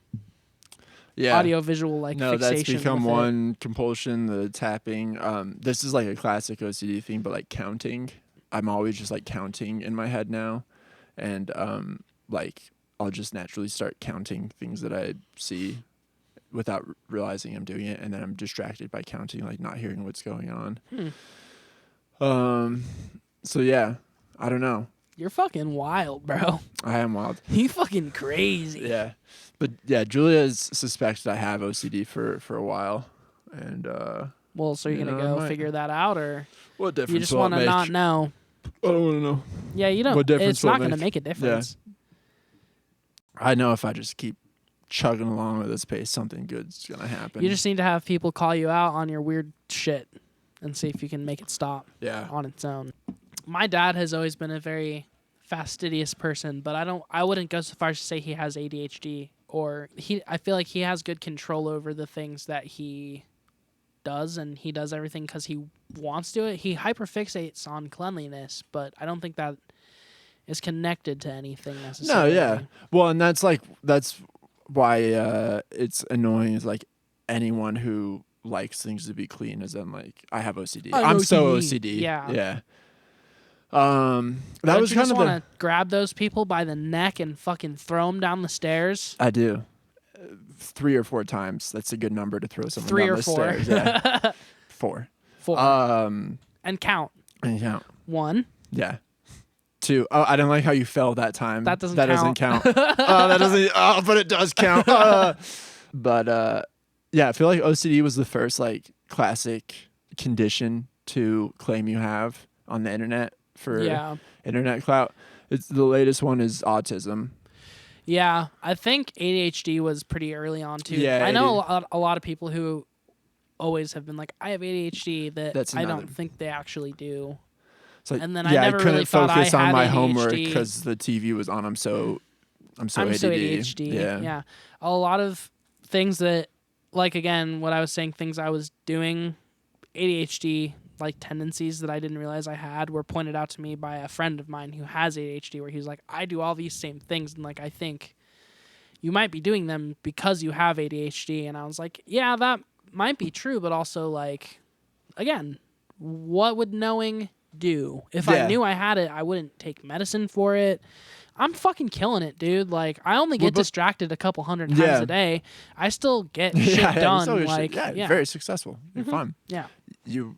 S2: visual like
S3: no,
S2: fixation.
S3: that's become
S2: with it.
S3: one compulsion, the tapping. This is like a classic OCD thing, but like counting. I'm always just like counting in my head now. And like I'll just naturally start counting things that I see without realizing I'm doing it, and then I'm distracted by counting, like not hearing what's going on. So yeah, I don't know.
S2: You're fucking wild, bro.
S3: I am wild.
S2: You fucking crazy.
S3: Yeah. But yeah, Julia has suspected I have OCD for a while. And
S2: Well, so you're
S3: You
S2: gonna
S3: know, I
S2: go
S3: might-
S2: figure that out, or
S3: what difference
S2: you just
S3: will it
S2: want to
S3: make?
S2: not know?
S3: I don't want to know.
S2: Yeah, you don't.
S3: What difference
S2: It's
S3: will it
S2: not gonna
S3: make?
S2: make a difference.
S3: I know if I just keep chugging along with this pace, something good's gonna happen.
S2: You just need to have people call you out on your weird shit and see if you can make it stop
S3: yeah.
S2: on its own. My dad has always been a very fastidious person, but I wouldn't go so far as to say he has ADHD, or I feel like he has good control over the things that he does, and he does everything because he wants to do it. He hyperfixates on cleanliness, but I don't think that is connected to anything
S3: No,
S2: necessarily.
S3: yeah. Well, and that's why it's annoying is like anyone who likes things to be clean is then like I have OCD. I'm so OCD.
S2: Yeah.
S3: Yeah. That
S2: Don't
S3: was
S2: you
S3: kind
S2: just
S3: of
S2: want to grab those people by the neck and fucking throw them down the stairs?
S3: I do. 3 or 4 times. That's a good number to throw someone
S2: 3
S3: down
S2: or
S3: the
S2: 4.
S3: stairs. Yeah. 4.
S2: 4.
S3: And
S2: And count.
S3: count.
S2: 1.
S3: Yeah. 2. Oh, I didn't like how you fell that time.
S2: That doesn't
S3: Doesn't count. That doesn't. Oh, but it does count. But yeah, I feel like OCD was the first like classic condition to claim you have on the internet for internet clout. It's the latest one is autism.
S2: Yeah, I think ADHD was pretty early on too.
S3: Yeah,
S2: I know a lot of people who always have been like, I have ADHD,
S3: That's
S2: I
S3: another.
S2: don't think they actually do.
S3: It's like,
S2: And then I
S3: yeah,
S2: never
S3: couldn't
S2: really thought I
S3: focus on
S2: had
S3: my
S2: ADHD.
S3: homework because the TV was on. I'm so
S2: I'm
S3: ADD.
S2: so ADHD. Yeah. A lot of things that, like, again, what I was saying, things I was doing, ADHD, like, tendencies that I didn't realize I had were pointed out to me by a friend of mine who has ADHD, where he's like, I do all these same things, and, like, I think you might be doing them because you have ADHD. And I was like, yeah, that might be true, but also, like, again, what would knowing do? If I knew I had it, I wouldn't take medicine for it. I'm fucking killing it, dude. Like, I only get distracted a couple hundred times a day. I still get shit done. Like,
S3: very successful. You're fun.
S2: Yeah.
S3: No,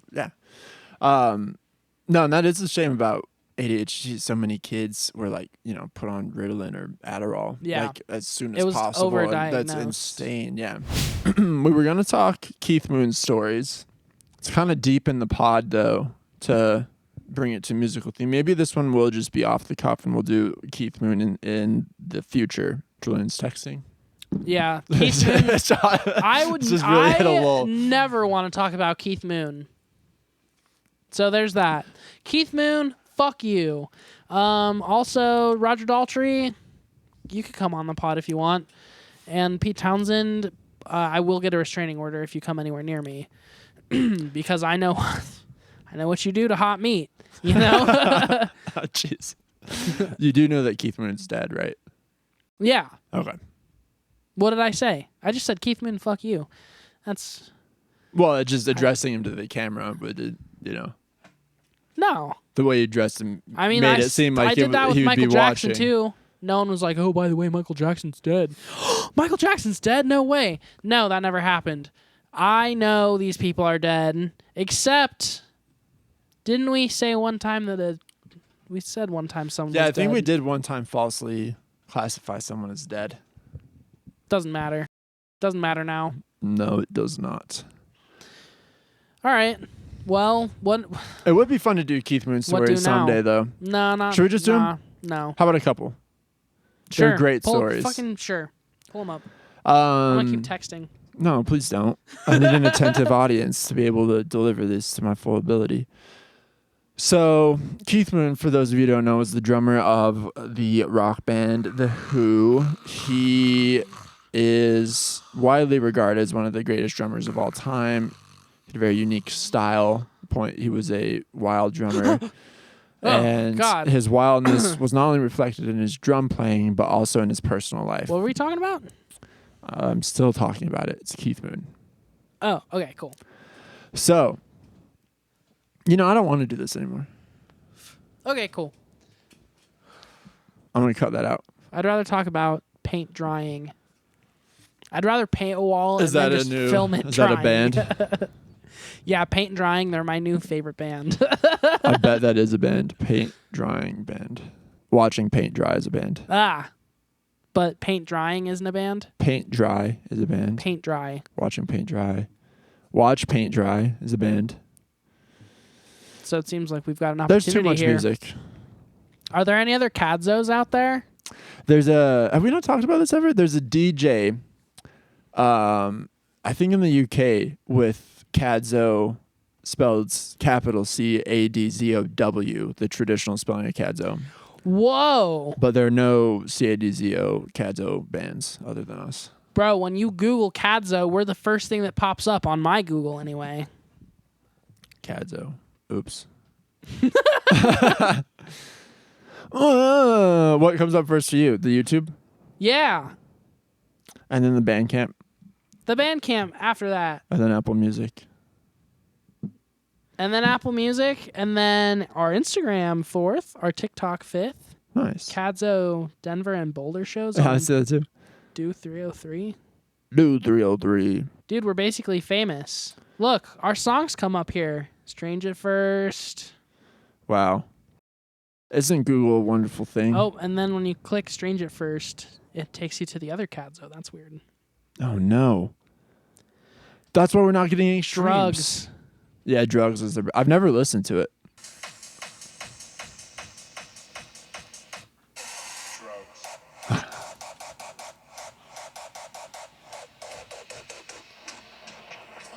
S3: and that is a shame about ADHD. So many kids were like, put on Ritalin or Adderall, like as soon as possible. And that's insane. Yeah. We were gonna talk Keith Moon's stories. It's kind of deep in the pod though to bring it to musical theme. Maybe this one will just be off the cuff, and we'll do Keith Moon in the future. Julian's texting.
S2: Yeah, Keith Moon.
S3: I
S2: never want to talk about Keith Moon. So there's that. Keith Moon, fuck you. Also, Roger Daltrey, you could come on the pod if you want. And Pete Townsend, I will get a restraining order if you come anywhere near me, because I know what you do to hot meat. You know.
S3: Oh, jeez. You do know that Keith Moon's dead, right?
S2: Yeah.
S3: Okay.
S2: What did I say? I just said Keith Moon, fuck you. That's.
S3: Well, just addressing him to the camera, but
S2: No.
S3: The way you dressed him
S2: made
S3: it seem like
S2: I did that with
S3: he would
S2: Michael
S3: be
S2: Jackson
S3: watching.
S2: too. No one was like, oh, by the way, Michael Jackson's dead. Michael Jackson's dead? No way. No, that never happened. I know these people are dead, except, didn't we say one time that we said one time someone was
S3: I
S2: dead?
S3: think we did one time falsely classify someone as dead.
S2: Doesn't matter. Doesn't matter now.
S3: No, it does not.
S2: All right. Well, what?
S3: It would be fun to do Keith Moon stories someday, though.
S2: No, not.
S3: Should we just do them?
S2: No.
S3: How about a couple?
S2: Sure.
S3: They're great stories.
S2: Fucking sure. Pull them up. I'm gonna keep texting.
S3: No, please don't. I need an attentive audience to be able to deliver this to my full ability. So Keith Moon, for those of you who don't know, is the drummer of the rock band The Who. He is widely regarded as one of the greatest drummers of all time. He had a very unique style. He was a wild drummer. And
S2: God.
S3: his wildness was not only reflected in his drum playing, but also in his personal life.
S2: What were we talking about?
S3: I'm still talking about it. It's Keith Moon.
S2: Oh, okay, cool.
S3: So, I don't want to do this anymore.
S2: Okay, cool.
S3: I'm going to cut that out.
S2: I'd rather talk about paint drying. I'd rather paint a wall and then just film it drying.
S3: Is that a band?
S2: Yeah, Paint and Drying. They're my new favorite band.
S3: I bet that is a band. Paint Drying Band. Watching Paint Dry is a band.
S2: But Paint Drying isn't a band?
S3: Paint Dry is a band.
S2: Paint Dry.
S3: Watching Paint Dry. Watch Paint Dry is a band.
S2: So it seems like we've got an opportunity here.
S3: There's too much music.
S2: Are there any other Cadzos out there?
S3: Have we not talked about this ever? There's a DJ, I think in the UK with Cadzo, spelled capital C-A-D-Z-O-W, the traditional spelling of Cadzo.
S2: Whoa.
S3: But there are no C-A-D-Z-O Cadzo bands other than us.
S2: Bro, when you Google Cadzo, we're the first thing that pops up on my Google anyway.
S3: Cadzo. Oops. What comes up first for you? The YouTube?
S2: Yeah.
S3: And then the Bandcamp?
S2: The Bandcamp after that.
S3: And then Apple Music.
S2: And then Apple Music. And then our Instagram 4th. Our TikTok 5th.
S3: Nice.
S2: Cadzo Denver and Boulder shows.
S3: I see that too.
S2: Do 303.
S3: Do 303.
S2: Dude, we're basically famous. Look, our songs come up here. Strange at First.
S3: Wow. Isn't Google a wonderful thing?
S2: Oh, and then when you click Strange at First, it takes you to the other Cadzo. That's weird.
S3: Oh, no. That's why we're not getting any streams.
S2: Drugs.
S3: Yeah, Drugs is the... I've never listened to it.
S4: I'm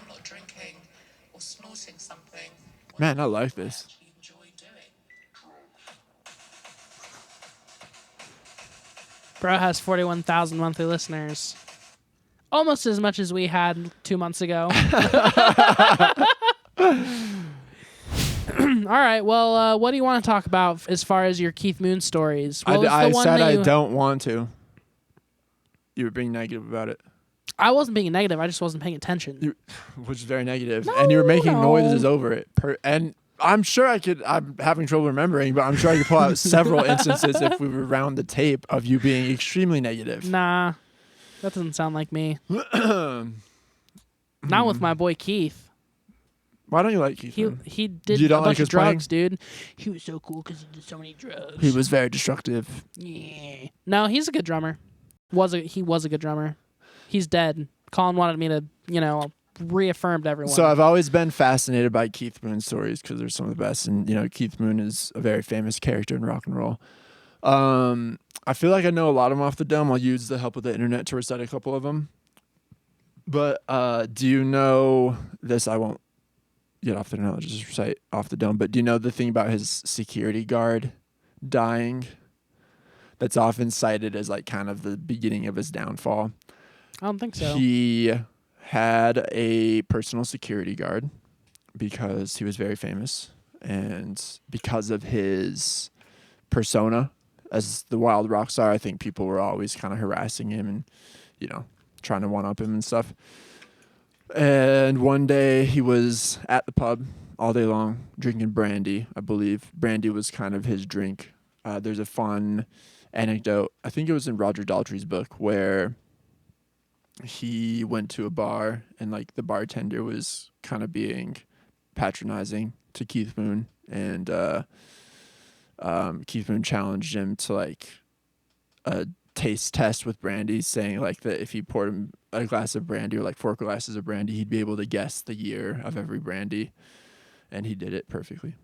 S4: not drinking or snorting something.
S3: Man, I like this.
S4: Enjoy doing.
S2: Bro has 41,000 monthly listeners. Almost as much as we had 2 months ago. All right. Well, what do you want to talk about as far as your Keith Moon stories?
S3: I said I don't want to. You were being negative about it.
S2: I wasn't being negative. I just wasn't paying attention.
S3: Which is very negative.
S2: No,
S3: and you were making
S2: no.
S3: noises over it. And I'm sure I'm having trouble remembering, but I'm sure I could pull out several instances if we were round the tape of you being extremely negative.
S2: Nah, that doesn't sound like me. Not with my boy Keith.
S3: Why don't you like Keith?
S2: He did
S3: You
S2: a
S3: don't like
S2: bunch of
S3: his
S2: drugs, dude. He was so cool because he did so many drugs.
S3: He was very destructive.
S2: Yeah. No, he's a good drummer. He was a good drummer. He's dead. Colin wanted me to, reaffirm to everyone.
S3: So I've always been fascinated by Keith Moon stories because they're some of the best. And, Keith Moon is a very famous character in rock and roll. I feel like I know a lot of them off the dome. I'll use the help of the internet to recite a couple of them. But do you know this? I won't get off the internet. I'll just recite off the dome. But do you know the thing about his security guard dying? That's often cited as like kind of the beginning of his downfall.
S2: I don't think so.
S3: He had a personal security guard because he was very famous and because of his persona as the wild rock star. I think people were always kind of harassing him and, trying to one-up him and stuff. And one day he was at the pub all day long drinking brandy, I believe. Brandy was kind of his drink. There's a fun anecdote, I think it was in Roger Daltrey's book, where he went to a bar and like the bartender was kind of being patronizing to Keith Moon, and Keith Moon challenged him to like a taste test with brandy, saying like that if he poured him a glass of brandy or like 4 glasses of brandy, he'd be able to guess the year of every brandy, and he did it perfectly.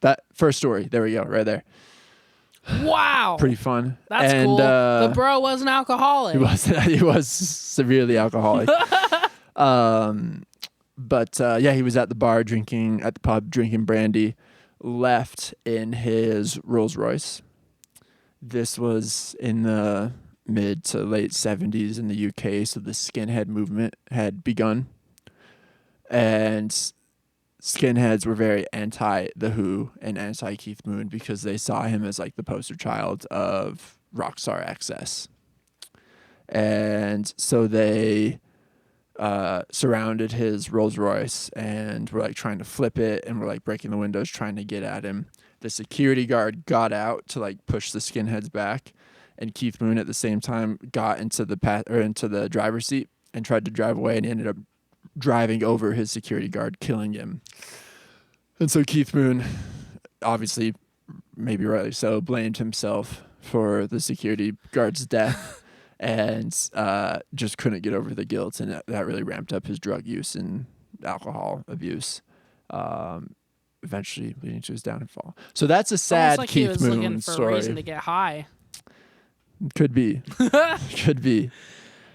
S3: That first story, there we go, right there.
S2: Wow.
S3: Pretty fun.
S2: That's cool. The bro was an alcoholic.
S3: He was severely alcoholic. But yeah, he was at the bar at the pub drinking brandy, left in his Rolls Royce. This was in the mid to late 70s in the UK, so the skinhead movement had begun. And skinheads were very anti The Who and anti Keith Moon because they saw him as like the poster child of rockstar excess. And so they surrounded his Rolls Royce and were like trying to flip it and were like breaking the windows trying to get at him. The security guard got out to like push the skinheads back, and Keith Moon at the same time got into the driver's seat and tried to drive away, and he ended up driving over his security guard, killing him. And so Keith Moon, obviously, maybe rightly so, blamed himself for the security guard's death. And just couldn't get over the guilt, and that really ramped up his drug use and alcohol abuse, eventually leading to his downfall. So that's a sad
S2: Almost like he
S3: Keith
S2: was
S3: Moon
S2: looking for
S3: story.
S2: a reason to get high.
S3: Could be, could be.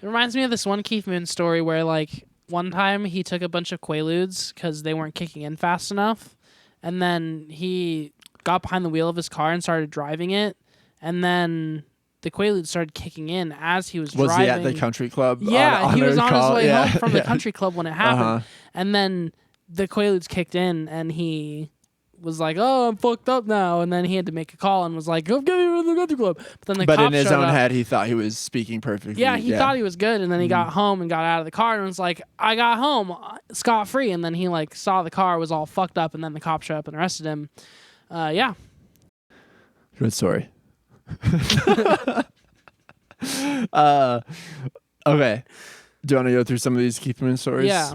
S2: It reminds me of this one Keith Moon story where, like, one time he took a bunch of Quaaludes because they weren't kicking in fast enough, and then he got behind the wheel of his car and started driving it, and then the Quaaludes started kicking in as he was driving.
S3: Was he at the country club?
S2: Yeah, he was on his way
S3: yeah,
S2: home from
S3: yeah.
S2: the country club when it happened. And then the Quaaludes kicked in, and he was like, "Oh, I'm fucked up now." And then he had to make a call and was like, "Go get me from the country club." But then the
S3: But
S2: cop
S3: in his
S2: showed
S3: own
S2: up.
S3: head, he thought he was speaking perfectly.
S2: Yeah, he thought he was good, and then he got home and got out of the car and was like, "I got home scot free." And then he like saw the car was all fucked up, and then the cop showed up and arrested him. Yeah.
S3: Good story. Okay. Do you want to go through some of these Keith Moon stories?
S2: Yeah.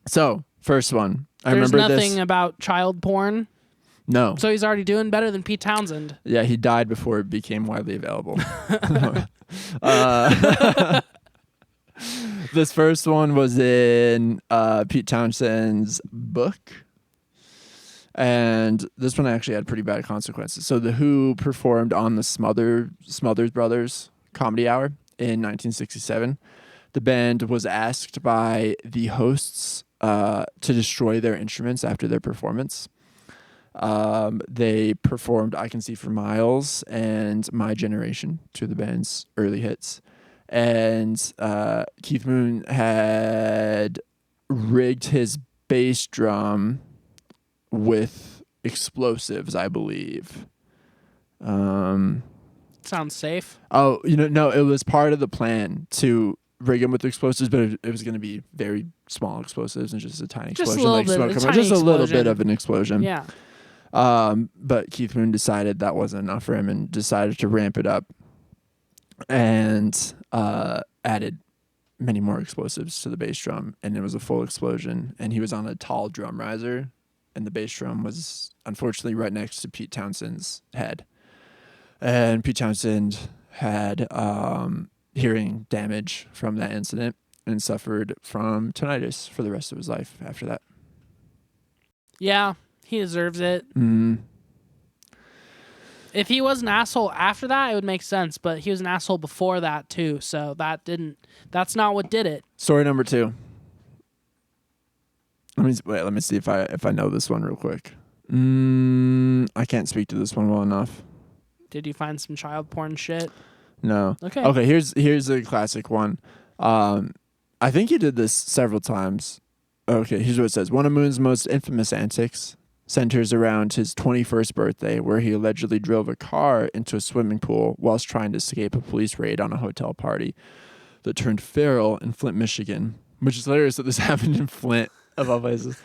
S3: So, first one. I
S2: There's
S3: remember
S2: nothing
S3: this.
S2: about child porn,
S3: No.
S2: so he's already doing better than Pete Townsend.
S3: Yeah, he died before it became widely available. This first one was in Pete Townsend's book. And this one actually had pretty bad consequences. So The Who performed on the Smothers Brothers Comedy Hour in 1967. The band was asked by the hosts to destroy their instruments after their performance. They performed I Can See for Miles and My Generation, two of the band's early hits. And Keith Moon had rigged his bass drum with explosives, I believe.
S2: Sounds safe.
S3: Oh, no, it was part of the plan to rig him with explosives, but it was going to be very small explosives and just a tiny
S2: Just a
S3: explosion,
S2: little
S3: like
S2: bit,
S3: smoke
S2: a
S3: coming-
S2: tiny
S3: just a little
S2: explosion.
S3: bit of an explosion.
S2: Yeah.
S3: But Keith Moon decided that wasn't enough for him and decided to ramp it up and added many more explosives to the bass drum, and it was a full explosion. And he was on a tall drum riser, and the bass drum was unfortunately right next to Pete Townsend's head. And Pete Townsend had hearing damage from that incident and suffered from tinnitus for the rest of his life after that.
S2: Yeah, he deserves it. If he was an asshole after that, it would make sense, but he was an asshole before that too, so that's not what did it.
S3: Story number 2. Let me see if I know this one real quick. I can't speak to this one well enough.
S2: Did you find some child porn shit?
S3: No.
S2: Okay.
S3: Here's a classic one. I think he did this several times. Okay, here's what it says. One of Moon's most infamous antics centers around his 21st birthday, where he allegedly drove a car into a swimming pool whilst trying to escape a police raid on a hotel party that turned feral in Flint, Michigan. Which is hilarious that this happened in Flint, of all places.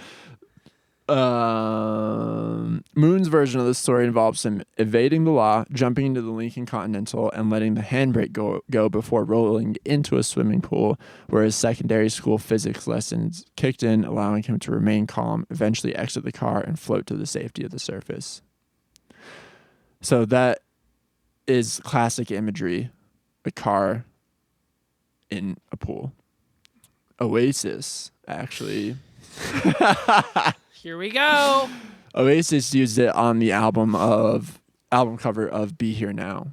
S3: Moon's version of the story involves him evading the law, jumping into the Lincoln Continental, and letting the handbrake go before rolling into a swimming pool where his secondary school physics lessons kicked in, allowing him to remain calm, eventually exit the car, and float to the safety of the surface. So that is classic imagery, a car in a pool. Oasis, actually.
S2: Here we go.
S3: Oasis used it on the album cover of Be Here Now,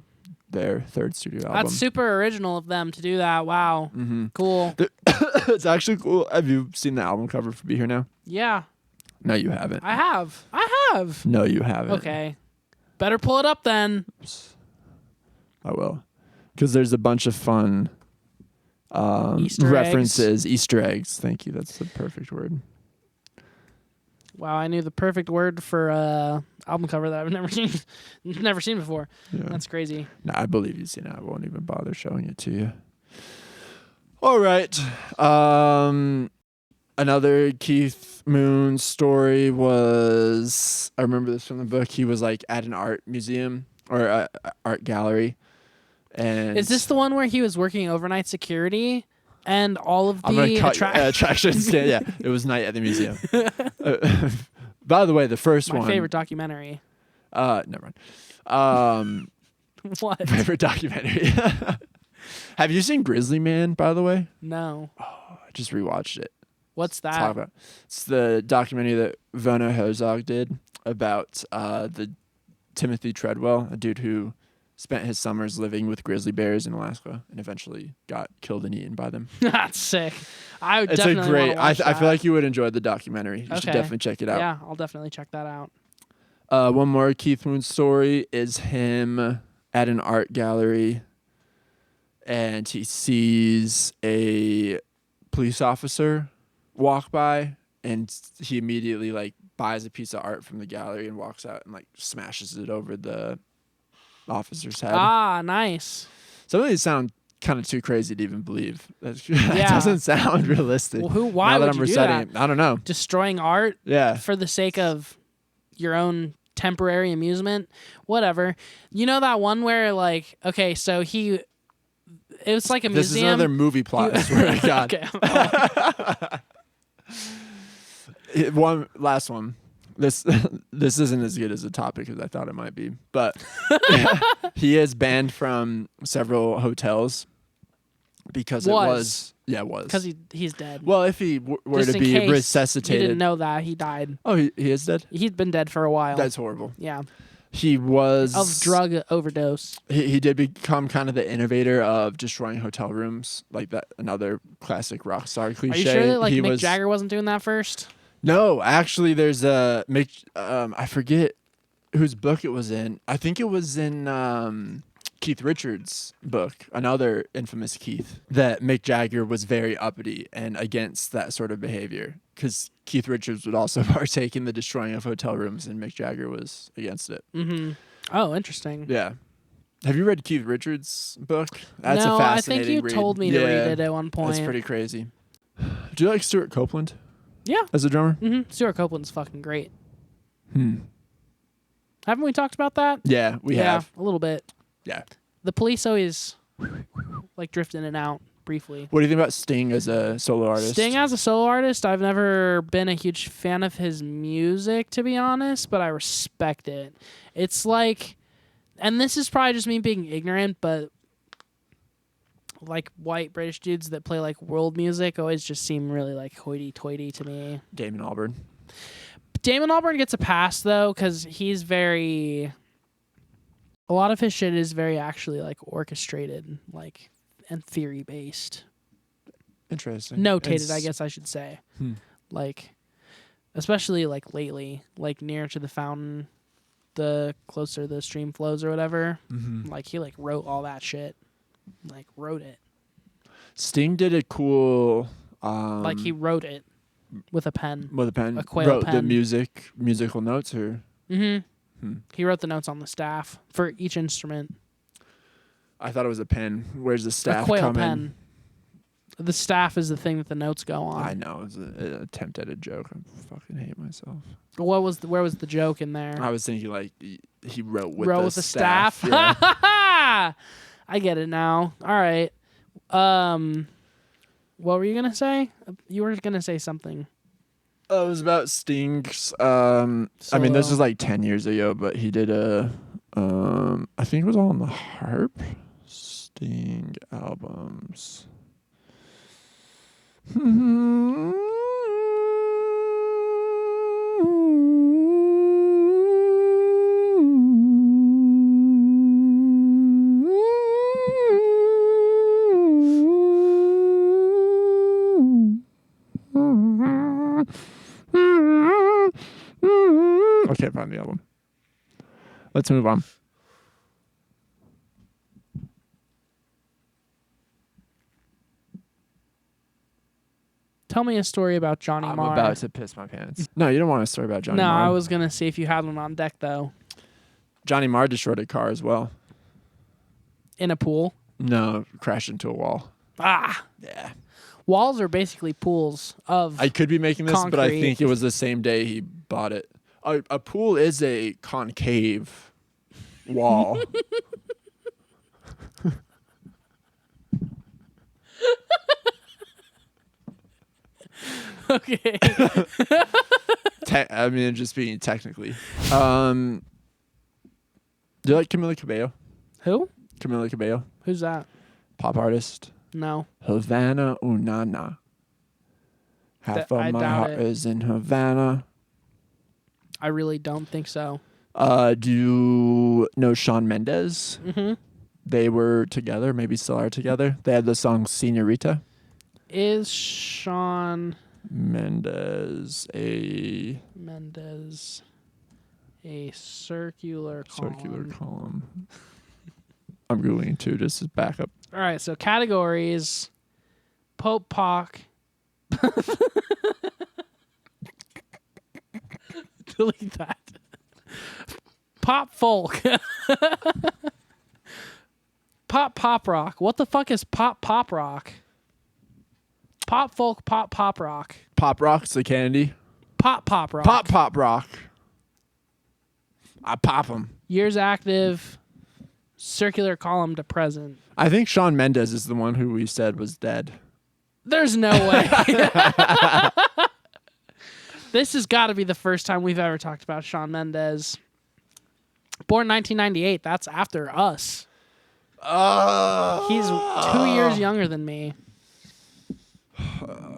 S3: their third studio album.
S2: That's super original of them to do that. Wow.
S3: Mm-hmm.
S2: Cool.
S3: It's actually cool. Have you seen the album cover for Be Here Now?
S2: Yeah,
S3: No, you haven't.
S2: I have.
S3: No, you haven't.
S2: Okay. Better pull it up then.
S3: I will. Because there's a bunch of fun
S2: Easter
S3: references, Easter eggs. Thank you. That's the perfect word.
S2: Wow, I knew the perfect word for album cover that I've never seen before.
S3: Yeah.
S2: That's crazy.
S3: No, I believe you've seen it. I won't even bother showing it to you. All right. Another Keith Moon story was, I remember this from the book. He was like at an art museum or art gallery. And
S2: Is this the one where he was working overnight security and all of
S3: I'm gonna
S2: the
S3: cut
S2: attractions?
S3: Yeah, it was night at the museum. By the way, the first
S2: My
S3: one.
S2: favorite documentary.
S3: Never mind.
S2: What?
S3: Favorite documentary. Have you seen Grizzly Man? By the way,
S2: No.
S3: I just rewatched it.
S2: What's
S3: Talk
S2: that?
S3: about. It's the documentary that Werner Herzog did about the Timothy Treadwell, a dude who spent his summers living with grizzly bears in Alaska and eventually got killed and eaten by them.
S2: That's sick. I would
S3: It's
S2: definitely
S3: a great.
S2: wanna watch
S3: I
S2: that.
S3: feel like you would enjoy the documentary. You should
S2: Okay.
S3: definitely check it out.
S2: Yeah, I'll definitely check that out.
S3: One more Keith Moon story is him at an art gallery, and he sees a police officer walk by, and he immediately like buys a piece of art from the gallery and walks out and like smashes it over the officer's head.
S2: Ah, nice.
S3: Some of these sound kind of too crazy to even believe. That
S2: Yeah.
S3: doesn't sound realistic.
S2: Well, why
S3: now that
S2: would
S3: I'm
S2: you do
S3: reciting
S2: that?
S3: it, I don't know.
S2: Destroying art
S3: Yeah.
S2: for the sake of your own temporary amusement, whatever. You know that one where like, okay, so it was like a
S3: This is
S2: museum.
S3: another movie plot. I swear to God.
S2: Okay.
S3: One last one. This isn't as good as a topic as I thought it might be, but he is banned from several hotels because it was
S2: Because he's dead.
S3: well, if he were
S2: Just
S3: to
S2: in
S3: be
S2: case
S3: resuscitated.
S2: You didn't know that he died.
S3: Oh, he is dead.
S2: He'd been dead for a while.
S3: That's horrible.
S2: Yeah,
S3: He was
S2: of drug overdose.
S3: He did become kind of the innovator of destroying hotel rooms, like that. Another classic rock star cliche.
S2: Are you sure that like
S3: he
S2: Mick Jagger wasn't doing that first?
S3: No, actually, there's a I forget whose book it was in. I think it was in Keith Richards' book, another infamous Keith, that Mick Jagger was very uppity and against that sort of behavior because Keith Richards would also partake in the destroying of hotel rooms, and Mick Jagger was against it.
S2: Mm-hmm. Oh, interesting.
S3: Yeah. Have you read Keith Richards' book? That's
S2: no,
S3: a fascinating
S2: I think you
S3: read.
S2: told me to read it at one point.
S3: That's pretty crazy. Do you like Stuart Copeland
S2: Yeah.
S3: as a drummer?
S2: Mm-hmm. Stuart Copeland's fucking great.
S3: Hmm.
S2: Haven't we talked about that?
S3: Yeah, we have.
S2: a little bit.
S3: Yeah.
S2: The Police always like drift in and out briefly.
S3: What do you think about Sting as a solo artist?
S2: Sting as a solo artist, I've never been a huge fan of his music, to be honest, but I respect it. It's like, and this is probably just me being ignorant, but like white British dudes that play like world music always just seem really like hoity-toity to me.
S3: Damon Albarn.
S2: Damon Albarn gets a pass though, because he's very. A lot of his shit is very actually like orchestrated, like and theory based.
S3: Interesting.
S2: Notated, I guess I should say.
S3: Hmm.
S2: Like, especially like lately, like near to the fountain, the closer the stream flows or whatever.
S3: Mm-hmm.
S2: Like he like wrote all that shit, like wrote it.
S3: Sting did a cool.
S2: Like he wrote it with a pen.
S3: with a pen.
S2: a quail
S3: wrote the
S2: pen.
S3: musical notes, or
S2: Mm-hmm.
S3: Hmm.
S2: He wrote the notes on the staff for each instrument.
S3: I thought it was a pen. Where's the staff
S2: a quail
S3: come
S2: pen. The staff is the thing that the notes go on.
S3: I know it's an attempt at a joke. I fucking hate myself.
S2: Where was the joke in there?
S3: I was thinking like he wrote with
S2: Row
S3: the
S2: with the
S3: staff.
S2: staff.
S3: Yeah.
S2: I get it now. All right. What were you gonna say? You were gonna say something.
S3: It was about Sting's. I mean, this
S2: Solo.
S3: is like 10 years ago, but he did a. I think it was all on the harp. Sting albums. I can't find the album. Let's move on.
S2: Tell me a story about Johnny
S3: I'm
S2: Marr.
S3: about to piss my pants. No, you don't want a story about Johnny
S2: No,
S3: Marr.
S2: I was gonna see if you had one on deck though.
S3: Johnny Marr destroyed a car as well.
S2: In a pool.
S3: No, crashed into a wall.
S2: Ah,
S3: Yeah.
S2: walls are basically pools of.
S3: I could be making this, but I
S2: Concrete.
S3: think it was the same day he bought it. A pool is a concave wall.
S2: Okay.
S3: I mean, just being technically. Do you like Camila Cabello?
S2: Who?
S3: Camila Cabello,
S2: Who's that?
S3: pop artist.
S2: No.
S3: Havana, Unana. Half
S2: I
S3: of my
S2: doubt
S3: heart
S2: it.
S3: is in Havana.
S2: I really don't think so.
S3: Do you know Shawn Mendes?
S2: Mm-hmm.
S3: They were together, maybe still are together. They had the song Senorita.
S2: Is Shawn
S3: Mendes
S2: Mendes a circular column?
S3: circular column. I'm Googling too, just as backup.
S2: All right, so categories: Pope Pock. Delete that. Pop folk. Pop rock. What the fuck is pop rock? Pop folk, pop rock.
S3: Pop Rock's the candy.
S2: Pop rock.
S3: Pop Rock. I pop them.
S2: Years active. Circular column to present.
S3: I think Shawn Mendes is the one who we said was dead.
S2: There's no way. This has got to be the first time we've ever talked about Shawn Mendes. Born 1998. That's after us. He's 2 years younger than me.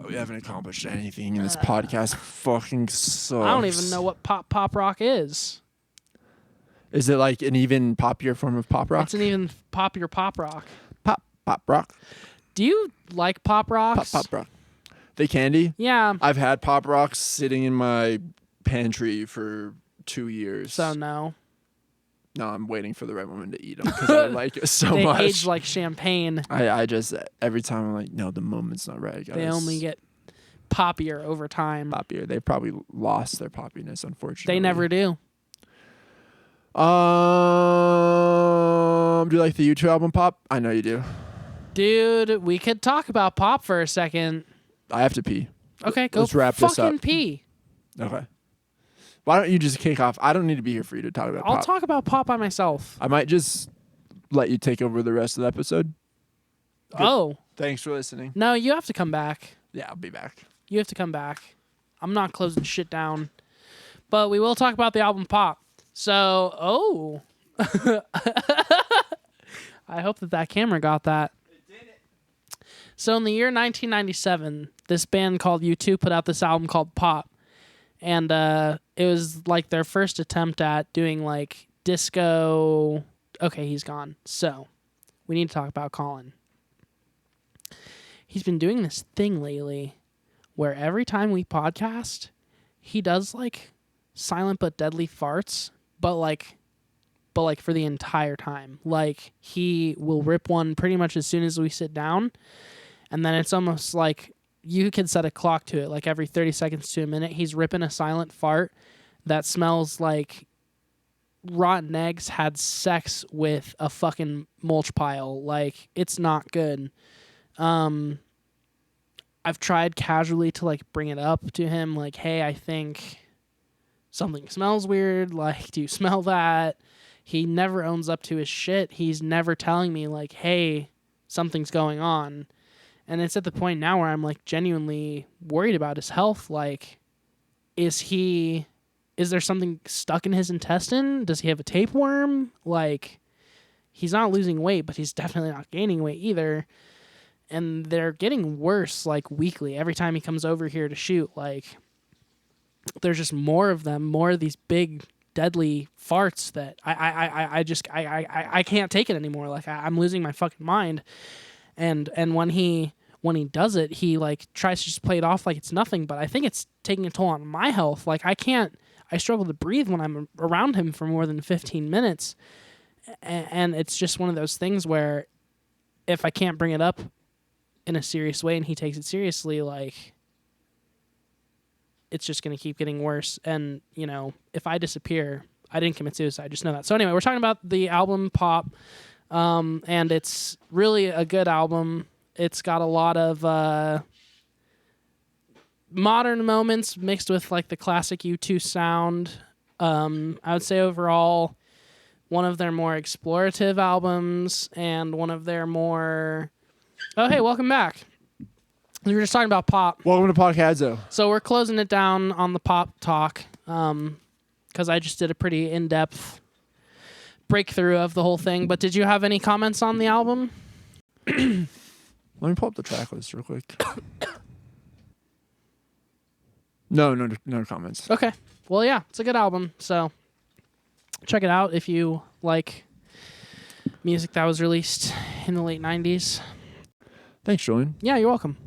S3: We haven't accomplished anything in this podcast. Fucking sucks.
S2: I don't even know what pop rock is.
S3: Is it like an even poppier form of pop rock?
S2: It's an even poppier pop rock.
S3: Pop rock.
S2: Do you like pop rocks?
S3: Pop rock. The candy?
S2: Yeah.
S3: I've had pop rocks sitting in my pantry for 2 years.
S2: So no.
S3: No, I'm waiting for the right woman to eat them because I like it so
S2: They
S3: much.
S2: age like champagne.
S3: I just, every time I'm like, no, the moment's not right.
S2: They only get poppier over time.
S3: poppier. They probably lost their poppiness, unfortunately.
S2: They never do.
S3: Do you like the U2 album Pop? I know you do.
S2: Dude, we could talk about pop for a second.
S3: I have to pee.
S2: Okay, go
S3: Let's wrap this
S2: fucking
S3: up.
S2: pee.
S3: Okay. Why don't you just kick off? I don't need to be here for you to talk about
S2: I'll
S3: Pop.
S2: talk about pop by myself.
S3: I might just let you take over the rest of the episode. Good.
S2: Oh.
S3: Thanks for listening.
S2: No, you have to come back.
S3: Yeah, I'll be back.
S2: You have to come back. I'm not closing shit down. But we will talk about the album Pop. So, I hope that camera got that.
S3: It did it.
S2: So in the year 1997, this band called U2 put out this album called Pop. And it was like their first attempt at doing like disco. Okay, he's gone. So we need to talk about Colin. He's been doing this thing lately where every time we podcast, he does like silent but deadly farts, but like for the entire time. Like he will rip one pretty much as soon as we sit down, and then it's almost like you could set a clock to it. Like every 30 seconds to a minute, he's ripping a silent fart that smells like rotten eggs had sex with a fucking mulch pile. Like it's not good. I've tried casually to like bring it up to him, like, hey, I think something smells weird. Like, do you smell that? He never owns up to his shit. He's never telling me like, hey, something's going on. And it's at the point now where I'm like genuinely worried about his health. Like, is there something stuck in his intestine? Does he have a tapeworm? Like, he's not losing weight, but he's definitely not gaining weight either. And they're getting worse, like, weekly. Every time he comes over here to shoot, like, there's just more of them, more of these big, deadly farts that I can't take it anymore. Like, I'm losing my fucking mind. And when he when he does it, he like tries to just play it off like it's nothing. But I think it's taking a toll on my health. Like I struggle to breathe when I'm around him for more than 15 minutes. And it's just one of those things where if I can't bring it up in a serious way and he takes it seriously, like it's just going to keep getting worse. And, you know, if I disappear, I didn't commit suicide. Just know that. So anyway, we're talking about the album Pop. And it's really a good album. It's got a lot of modern moments mixed with like the classic U2 sound. I would say overall one of their more explorative albums and one of their more... Oh, hey, welcome back. We were just talking about Pop.
S3: Welcome to Podcadzo.
S2: So we're closing it down on the Pop talk because I just did a pretty in-depth breakthrough of the whole thing. But did you have any comments on the album?
S3: Let me pull up the track list real quick. No comments.
S2: Okay. Well, yeah, it's a good album. So check it out if you like music that was released in the late 90s.
S3: Thanks, Julian.
S2: Yeah, you're welcome.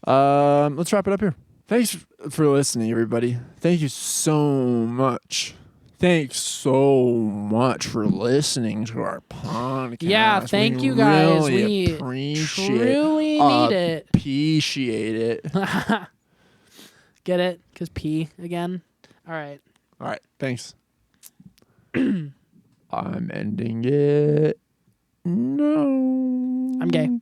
S3: Let's wrap it up here. Thanks for listening, everybody. Thank you so much. Thanks so much for listening to our podcast.
S2: Yeah, thank you guys.
S3: Really
S2: We truly need it.
S3: Appreciate it.
S2: Get it? Because P again. All right.
S3: All right. Thanks. I'm ending it. No.
S2: I'm gay.